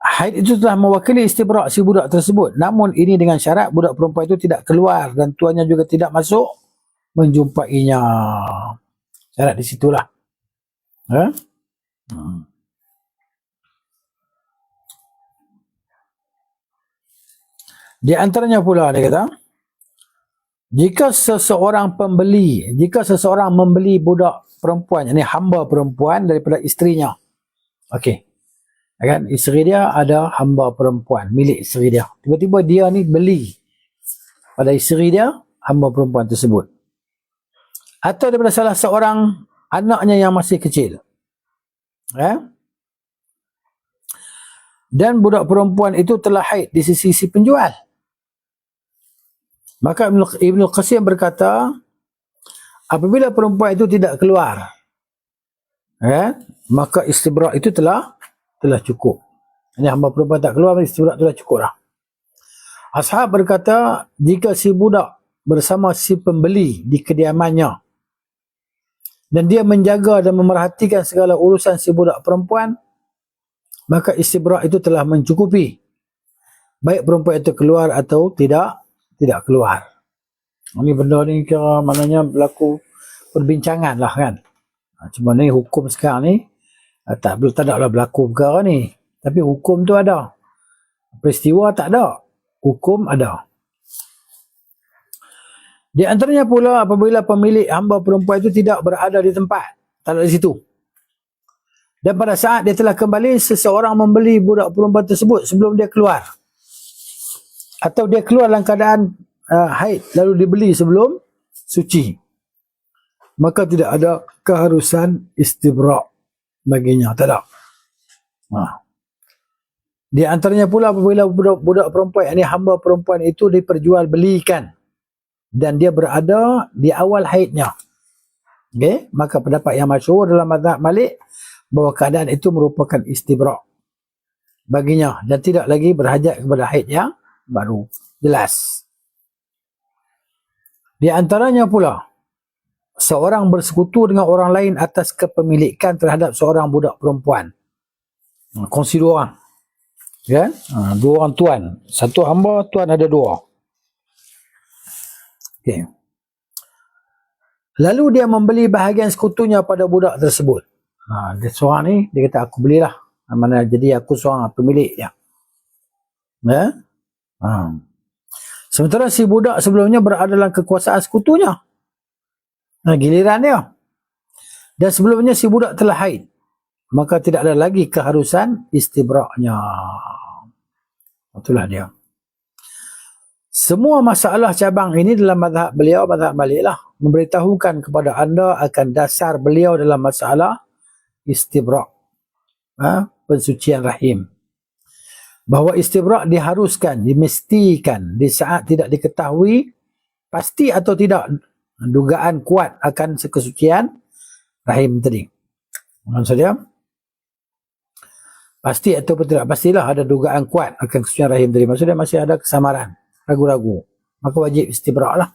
Haid itu telah mewakili istibra' si budak tersebut. Namun ini dengan syarat budak perempuan itu tidak keluar dan tuannya juga tidak masuk menjumpainya. Syarat di situlah. Di antaranya pula dia kata, jika seseorang membeli budak perempuan, ini hamba perempuan daripada isterinya. Okey. Kan isteri dia ada hamba perempuan milik isteri dia. Tiba-tiba dia ni beli pada isteri dia hamba perempuan tersebut. Atau daripada salah seorang anaknya yang masih kecil. Dan budak perempuan itu telah haid di sisi si penjual. Maka Ibnu Qasim berkata, apabila perempuan itu tidak keluar, maka istibra' itu telah cukup. Ini hamba perempuan tak keluar, istibra' telah cukup dah. Ashab berkata, jika si budak bersama si pembeli di kediamannya dan dia menjaga dan memerhatikan segala urusan si budak perempuan, maka istibra' itu telah mencukupi. Baik perempuan itu keluar atau tidak keluar. Ini benda ni kira maknanya berlaku perbincangan lah kan. Cuma ni hukum sekarang ni tak ada berlaku perkara ni. Tapi hukum tu ada. Peristiwa tak ada. Hukum ada. Di antaranya pula apabila pemilik hamba perempuan itu tidak berada di tempat. Tak ada di situ. Dan pada saat dia telah kembali, seseorang membeli budak perempuan tersebut sebelum dia keluar. Atau dia keluar dalam keadaan haid lalu dibeli sebelum suci. Maka tidak ada keharusan istibra' baginya. Tak ada. Di antaranya pula apabila budak perempuan, ini hamba perempuan itu diperjualbelikan dan dia berada di awal haidnya. Okay? Maka pendapat yang masyhur dalam mazhab Malik bahawa keadaan itu merupakan istibra' baginya dan tidak lagi berhajat kepada haid yang baru. Jelas. Di antaranya pula seorang bersekutu dengan orang lain atas kepemilikan terhadap seorang budak perempuan. Kongsi dua orang. Kan? Dua orang tuan. Satu hamba, tuan ada dua. Okay. Lalu dia membeli bahagian sekutunya pada budak tersebut. Dia seorang ni, dia kata aku belilah. Mana jadi aku seorang pemilik dia. Ya? Sementara si budak sebelumnya berada dalam kekuasaan sekutunya. Giliran dia. Dan sebelumnya si budak telah haid. Maka tidak ada lagi keharusan istibraknya. Itulah dia. Semua masalah cabang ini dalam mazhab beliau, mazhab Malik lah, memberitahukan kepada anda akan dasar beliau dalam masalah istibrak, pensucian rahim. Bahawa istibrak diharuskan, dimestikan di saat tidak diketahui pasti atau tidak dugaan kuat akan kesucian rahim tadi. Maksudnya pasti ataupun tidak pastilah ada dugaan kuat akan kesucian rahim tadi. Maksudnya masih ada kesamaran, ragu-ragu. Maka wajib istibrak lah.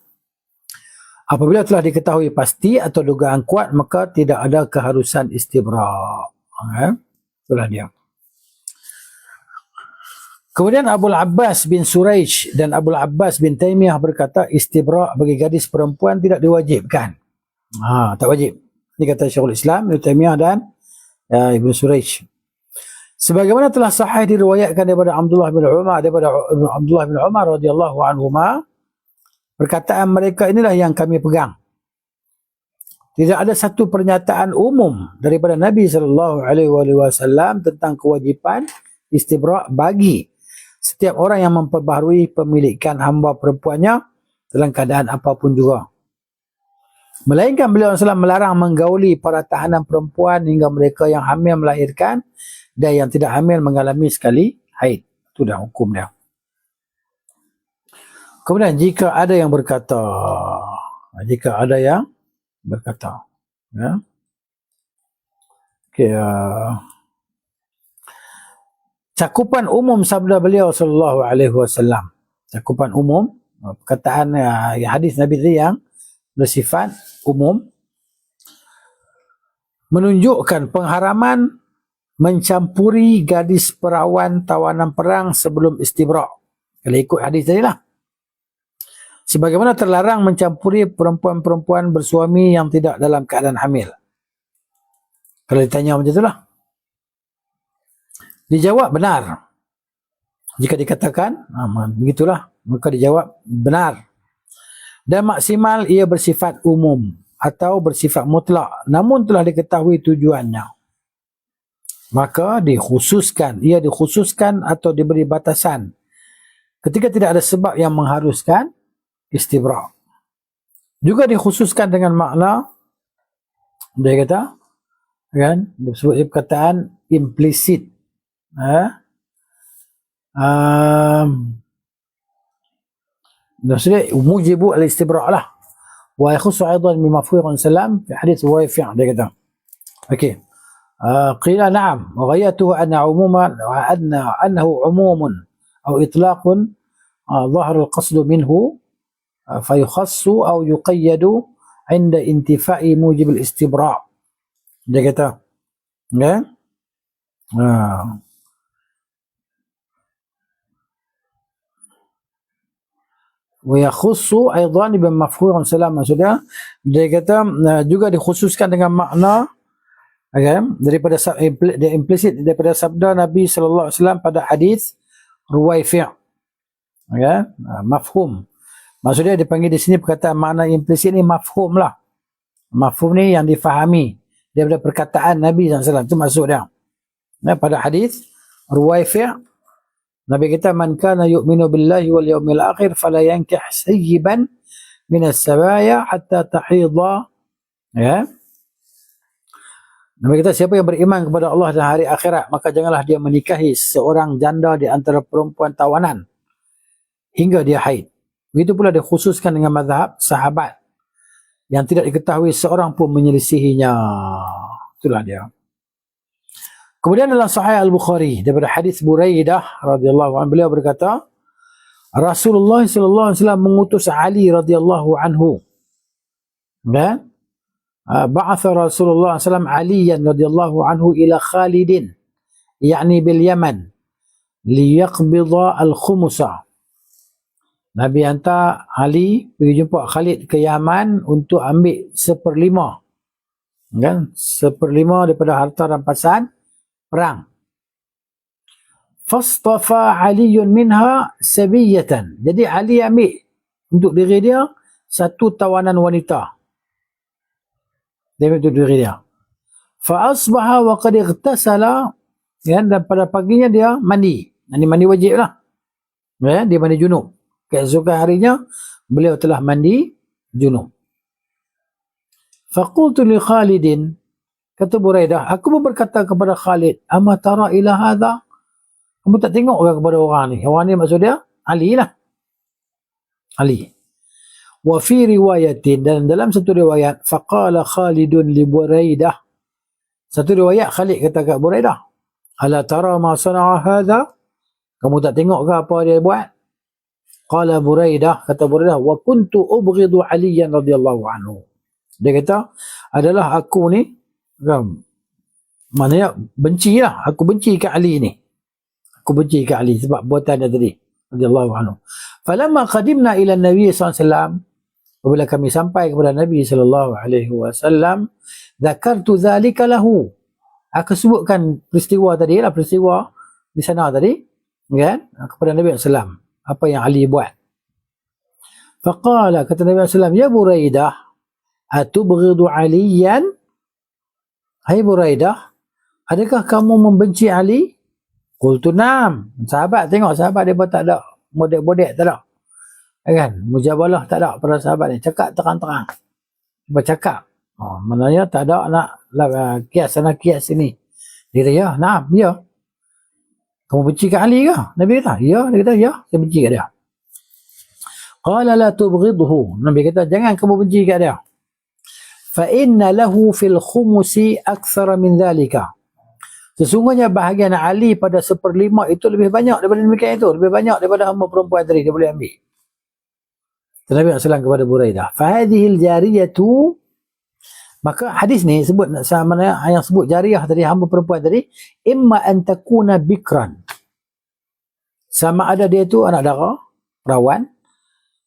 Apabila telah diketahui pasti atau dugaan kuat, maka tidak ada keharusan istibrak. Itulah dia. Kemudian Abu Abbas bin Suraij dan Abu Abbas bin Taimiyah berkata istibrak bagi gadis perempuan tidak diwajibkan. Tak wajib. Ini kata Syekhul Islam, Ibn Taimiyah dan Ibn Suraij. Sebagaimana telah sahih diriwayatkan daripada Abdullah bin Umar radhiyallahu anhuma, perkataan mereka inilah yang kami pegang. Tidak ada satu pernyataan umum daripada Nabi SAW tentang kewajipan istibrak bagi setiap orang yang memperbaharui pemilikan hamba perempuannya dalam keadaan apapun juga. Melainkan beliau SAW melarang menggauli para tahanan perempuan hingga mereka yang hamil melahirkan dan yang tidak hamil mengalami sekali haid. Itu dah hukum dia. Kemudian jika ada yang berkata, ya. Okay, cakupan umum sabda beliau sallallahu alaihi wasallam. Cakupan umum, perkataan hadis Nabi tadi yang bersifat umum menunjukkan pengharaman mencampuri gadis perawan tawanan perang sebelum istibrak. Kalau ikut hadis tadi lah. Sebagaimana terlarang mencampuri perempuan-perempuan bersuami yang tidak dalam keadaan hamil. Kalau ditanya macam itulah. Dijawab benar. Jika dikatakan, begitulah, maka dijawab benar. Dan maksimal ia bersifat umum atau bersifat mutlak, namun telah diketahui tujuannya. Maka ia dikhususkan atau diberi batasan ketika tidak ada sebab yang mengharuskan istibrak. Juga dikhususkan dengan makna, dia kata, kan, disebut perkataan implisit. Maksudnya mujibu al-istibrak lah. Wa yakhussu aidan bimafhum salam fi hadits Wafi' dia kata. Okey. Qila na'am wa ghayatuhu anna umuman wa annahu umumun aw itlaqun ظهر القصد منه فيخص أو يقيد عند انتفاء موجب الاستبراء. Dia kata, ya. ويخص أيضا بمفهوم سلام, maksudnya dia kata juga dikhususkan dengan makna, okay, daripada implisit daripada sabda Nabi sallallahu alaihi wasallam pada hadis Ruwaifi', okay, mafhum. Maksudnya dipanggil di sini perkataan makna implisit ni mafhum lah. Mafhum ni yang difahami daripada perkataan Nabi SAW, itu maksud dia. Pada hadis Ruwaifi' Nabi kita, man kana yu'minu billahi wal yawmil akhir fala yankih sayyiban minas sabaya hatta tahidha. Ya. Nabi kita, siapa yang beriman kepada Allah dan hari akhirat, maka janganlah dia menikahi seorang janda di antara perempuan tawanan hingga dia haid. Begitu pula dikhususkan dengan mazhab sahabat yang tidak diketahui seorang pun menyelisihinya. Itulah dia. Kemudian dalam Sahih Al-Bukhari daripada hadis Buraidah radhiyallahu anhu, beliau berkata, Rasulullah sallallahu alaihi wasallam mengutus Ali radhiyallahu anhu. Dan ba'atha Rasulullah sallallahu alaihi wasallam Aliyan radhiyallahu anhu ila Khalidin, yakni bil Yaman. liyaqbidha al-khumusa. Nabi hantar Ali pergi jumpa Khalid ke Yaman untuk ambil 1/5, kan, 1/5 daripada harta rampasan perang. Fastafa Aliyun minha sabiyatan. Jadi Ali ambil untuk diri dia satu tawanan wanita. Dia ambil untuk diri dia. Fa asbaha wa qad ightasala, ya, dan pada paginya dia mandi. Mandi wajib lah. Ya, dia mandi junub. Keesokan harinya beliau telah mandi junub. Faqultu li Khalidin, kata Buraidah, aku pun berkata kepada Khalid, ama tara ila hadha? Kamu tak tengok ke kepada orang ni? Orang ni maksud dia Ali lah. Ali. Wa fi riwayatin, dan dalam satu riwayat, faqala Khalidun li Buraidah. Satu riwayat Khalid kata kat Buraidah, ala tara ma sana'a hadha? Kamu tak tengok ke apa dia buat? Qala Buraidah, kata Buraidah, wa kuntu ubghidu Aliyan radhiyallahu anhu. Dia kata, adalah aku ni, maknanya benci lah, aku benci ke Ali ni. Aku benci ke Ali sebab buatan dia tadi, radhiyallahu anhu. Falamma qadimna ila Nabi sallallahu alaihi wasallam, apabila kami sampai kepada Nabi sallallahu alaihi wasallam, dzakartu dzalika lahu. Aku sebutkan peristiwa tadi lah, peristiwa di sana tadi, kan, kepada Nabi sallallahu alaihi wasallam, apa yang Ali buat. Faqala, kata Nabi sallallahu alaihi wasallam, ya Buraidah, atubghidu Aliyan? Hai Buraidah, adakah kamu membenci Ali? Qultu na'am. Sahabat, tengok sahabat dia pun tak ada bodek-bodek, tak ada, kan, mujabalah tak ada pada sahabat ni, cakap terang-terang, bercakap. Maknanya tak ada nak kias sana kias sini. Dia kata, ya, na'am, ya. Kamu benci kat Ali ke? Nabi kata, ya. Dia kata, ya, saya benci kat dia. Qala la tubghidhu. Nabi kata, jangan kamu benci kat dia. Fa inna lahu fil khumusi akthara min dhalika. Sesungguhnya bahagian Ali pada 1/5 itu lebih banyak daripada demikian itu. Lebih banyak daripada hamba perempuan tadi dia boleh ambil. Nabi SAW kepada Buraidah. Fa hadhil jariyatu. Maka hadis ni sebut, sama yang sebut jariyah tadi, hamba perempuan tadi, imma an takuna bikran. Sama ada dia tu anak dara, perawan.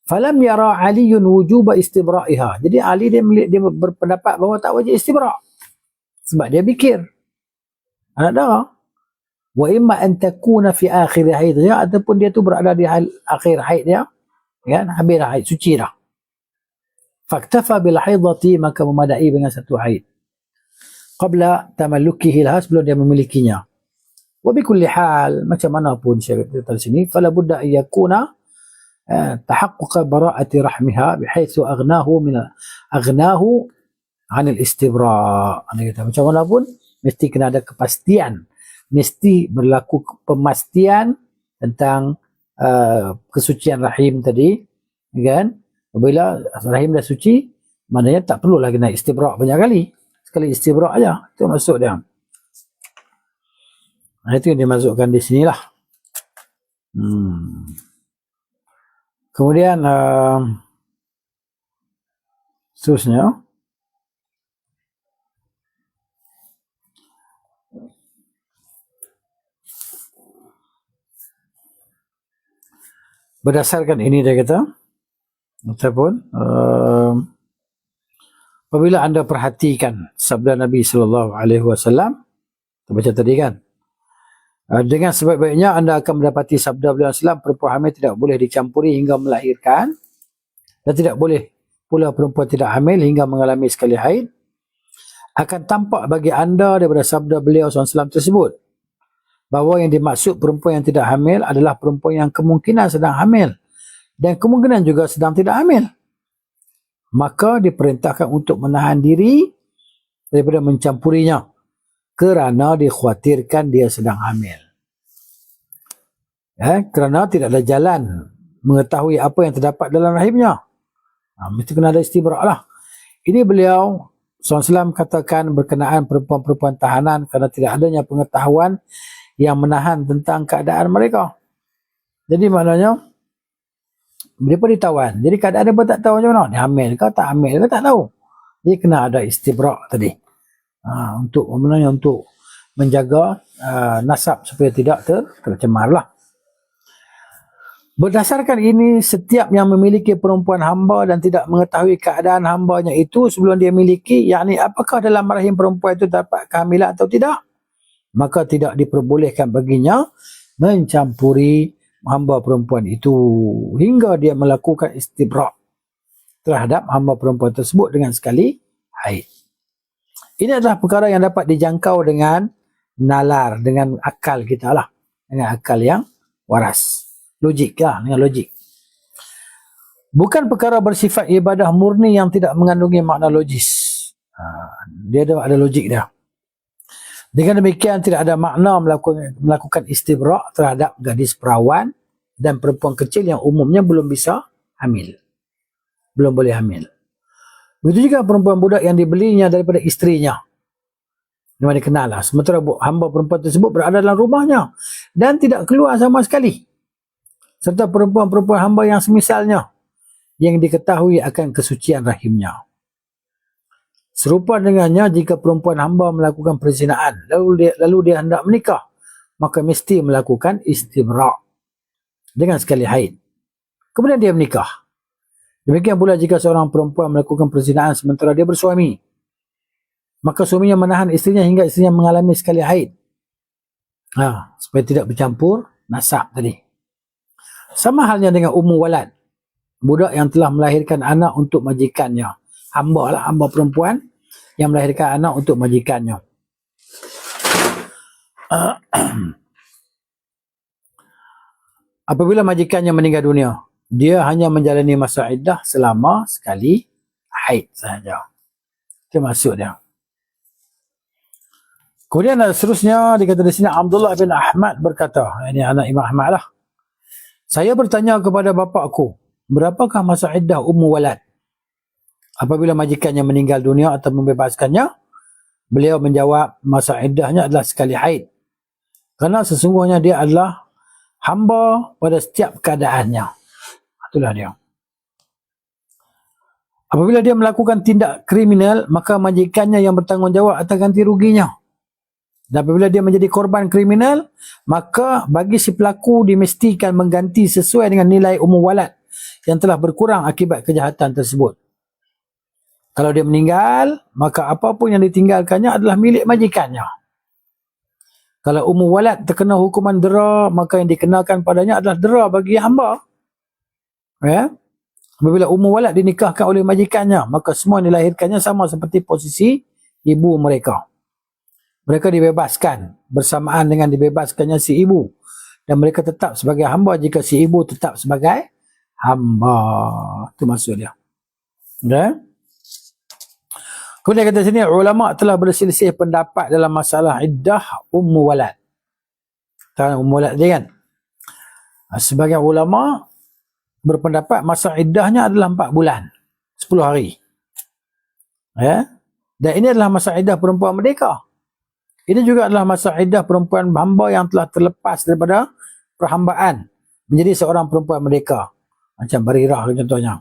Falam yara Aliyun wujuba istibra'iha. Jadi Ali dia berpendapat bahawa tak wajib istibra'. Sebab dia bikir, anak dara. Wa imma an takuna fi akhir haidha, ataupun dia tu berada di akhir haid dia, kan, habis haid, suci dah. Faktafa bil haidati, maka memadai dengan satu haid. Qabla tamallukihi laha, sebelum dia memilikinya. Wa bi kulli hal, macam mana pun saya kata di sini, fala budda an yakuna tahaqquq bara'ati rahmiha bihaitsu aghnahu 'anil istibra'. Dia kata macam mana pun mesti kena ada kepastian, mesti berlaku pemastian tentang kesucian rahim tadi, kan. Apabila rahim dah suci, maknanya tak perlu lagi nak istibra' banyak kali. Sekali istibra' aja, itu maksud dia. Nah, itu yang dimasukkan di sinilah. Kemudian seterusnya, berdasarkan ini dia kata, ataupun apabila anda perhatikan sabda Nabi sallallahu alaihi wasallam, kita baca tadi kan, dengan sebaik-baiknya anda akan mendapati sabda beliau sallallahu, perempuan hamil tidak boleh dicampuri hingga melahirkan, dan tidak boleh pula perempuan tidak hamil hingga mengalami sekali haid. Akan tampak bagi anda daripada sabda beliau sallallahu tersebut bahawa yang dimaksud perempuan yang tidak hamil adalah perempuan yang kemungkinan sedang hamil dan kemungkinan juga sedang tidak hamil. Maka diperintahkan untuk menahan diri daripada mencampurinya kerana dikhawatirkan dia sedang hamil. Kerana tidak ada jalan mengetahui apa yang terdapat dalam rahimnya. Mesti kena ada istibra' lah. Ini beliau SAW katakan berkenaan perempuan-perempuan tahanan kerana tidak adanya pengetahuan yang menahan tentang keadaan mereka. Jadi maknanya mereka ditawan. Jadi keadaan dia pun tak tahu macam mana. Dia hamil ke tak hamil ke tak tahu. Jadi kena ada istibra' tadi. Untuk menjaga nasab supaya tidak tercemar lah. Berdasarkan ini, setiap yang memiliki perempuan hamba dan tidak mengetahui keadaan hambanya itu sebelum dia miliki, yakni apakah dalam rahim perempuan itu dapat kehamilan atau tidak, maka tidak diperbolehkan baginya mencampuri hamba perempuan itu hingga dia melakukan istibra' terhadap hamba perempuan tersebut dengan sekali haid. Ini adalah perkara yang dapat dijangkau dengan nalar, dengan akal kita lah, dengan akal yang waras. Logik lah, dengan logik. Bukan perkara bersifat ibadah murni yang tidak mengandungi makna logis. Dia ada logik dia. Dengan demikian tidak ada makna melakukan istibra' terhadap gadis perawan dan perempuan kecil yang umumnya belum bisa hamil. Belum boleh hamil. Begitu juga perempuan budak yang dibelinya daripada isterinya. Memang dikenal lah. Sementara hamba perempuan tersebut berada dalam rumahnya dan tidak keluar sama sekali. Serta perempuan-perempuan hamba yang semisalnya yang diketahui akan kesucian rahimnya. Serupa dengannya jika perempuan hamba melakukan perzinaan lalu dia hendak menikah, maka mesti melakukan istibra' dengan sekali haid. Kemudian dia menikah. Demikian pula jika seorang perempuan melakukan perzinaan sementara dia bersuami, maka suaminya menahan isterinya hingga isterinya mengalami sekali haid. Supaya tidak bercampur nasab tadi. Sama halnya dengan ummu walad, budak yang telah melahirkan anak untuk majikannya. Hamba perempuan yang melahirkan anak untuk majikannya. Apabila majikannya meninggal dunia, dia hanya menjalani masa iddah selama sekali haid sahaja. Itu maksud dia. Kemudian seterusnya dikata di sini, Abdullah bin Ahmad berkata, ini anak Imam Ahmad lah. Saya bertanya kepada bapakku, berapakah masa iddah ummu walad? Apabila majikannya meninggal dunia atau membebaskannya, beliau menjawab masa iddahnya adalah sekali haid. Kerana sesungguhnya dia adalah hamba pada setiap keadaannya. Itulah dia. Apabila dia melakukan tindak kriminal, maka majikannya yang bertanggungjawab atas ganti ruginya. Dan apabila dia menjadi korban kriminal, maka bagi si pelaku dimestikan mengganti sesuai dengan nilai ummu walad yang telah berkurang akibat kejahatan tersebut. Kalau dia meninggal, maka apapun yang ditinggalkannya adalah milik majikannya. Kalau ummu walad terkena hukuman dera, maka yang dikenakan padanya adalah dera bagi hamba. Ya? Apabila ummu walad dinikahkan oleh majikannya, maka semua yang dilahirkannya sama seperti posisi ibu mereka. Mereka dibebaskan bersamaan dengan dibebaskannya si ibu. Dan mereka tetap sebagai hamba jika si ibu tetap sebagai hamba. Itu maksud dia. Okay? Kemudian kata sini, ulama telah berselisih pendapat dalam masalah iddah ummu walad. Tahu ummu walad dia kan? Sebagian ulama berpendapat masa iddahnya adalah 4 bulan. 10 hari. Ya? Dan ini adalah masa iddah perempuan merdeka. Ini juga adalah masa iddah perempuan hamba yang telah terlepas daripada perhambaan menjadi seorang perempuan merdeka. Macam Barirah contohnya.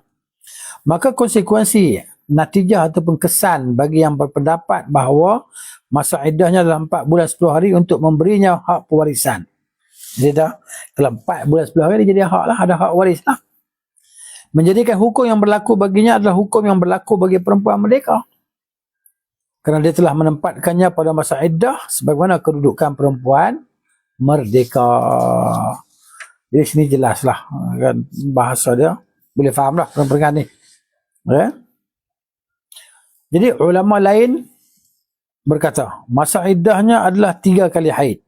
Maka konsekuensi, natijah ataupun kesan bagi yang berpendapat bahawa masa iddahnya adalah 4 bulan 10 hari untuk memberinya hak pewarisan. Jadi dah dalam 4 bulan 10 hari dia jadi hak lah, ada hak waris lah. Menjadikan hukum yang berlaku baginya adalah hukum yang berlaku bagi perempuan merdeka. Kerana dia telah menempatkannya pada masa iddah sebagaimana kedudukan perempuan merdeka. Jadi sini jelaslah kan bahasa dia, boleh faham lah perenggan ni. Okay? Jadi ulama lain berkata masa iddahnya adalah 3 kali haid.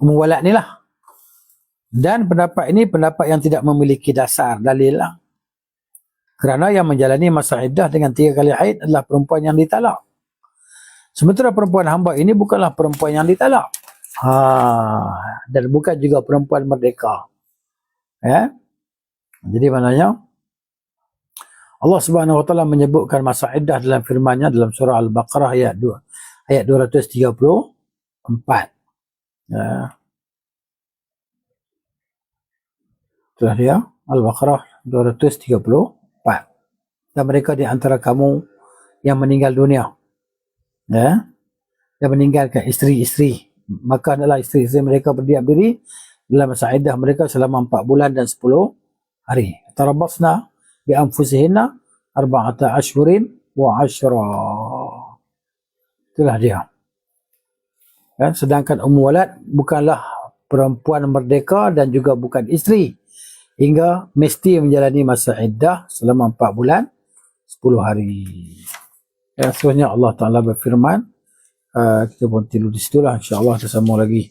Ummu walad ni lah. Dan pendapat ini pendapat yang tidak memiliki dasar dalil lah. Kerana yang menjalani masa iddah dengan 3 kali haid adalah perempuan yang ditalak. Sementara perempuan hamba ini bukanlah perempuan yang ditalak. Dan bukan juga perempuan merdeka. Ya? Jadi maknanya Allah Subhanahu Wa Taala menyebutkan masa iddah dalam firman-Nya dalam surah Al-Baqarah ayat 234. Ya. Itulah dia, Al-Baqarah 234. Dan mereka di antara kamu yang meninggal dunia. Ya. dan meninggalkan isteri-isteri, maka adalah isteri-isteri mereka berdiam diri dalam masa iddah mereka selama 4 bulan dan 10 hari. Tarabbasna bi anfusihinna 4 ashhurin wa 10. Itulah dia. Kan? Sedangkan walad bukanlah perempuan merdeka dan juga bukan isteri, hingga mesti menjalani masa iddah selama 4 bulan 10 hari. Dan seterusnya Allah Ta'ala berfirman, kita pun tidur di situlah, insyaAllah kita sambung lagi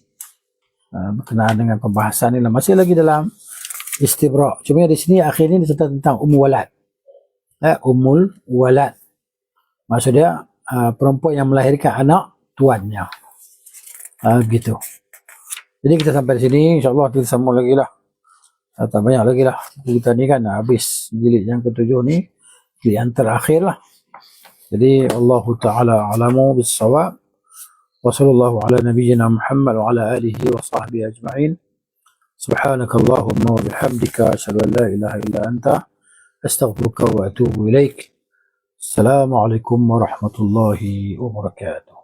berkenaan dengan pembahasan ini. Masih lagi dalam istibra'. Cuma di sini akhirnya dicerita tentang walad. Ummul walad. Maksudnya perempuan yang melahirkan anak tuannya. Gitu. Jadi kita sampai di sini, insyaAllah kita sambung lagi lah. Tak banyak lagi lah. Kita ni kan habis jilid yang ke-7 ni, di antara akhir lah. Jadi Allah Ta'ala alamu bis-shawab. Wa sallallahu ala nabiyyina Muhammad wa ala alihi wa sahbihi ajma'in. Subhanakallahumma wa bihamdika asyhadu an la ilaha illa anta astaghfiruka wa atubu ilaik. Assalamualaikum warahmatullahi wabarakatuh.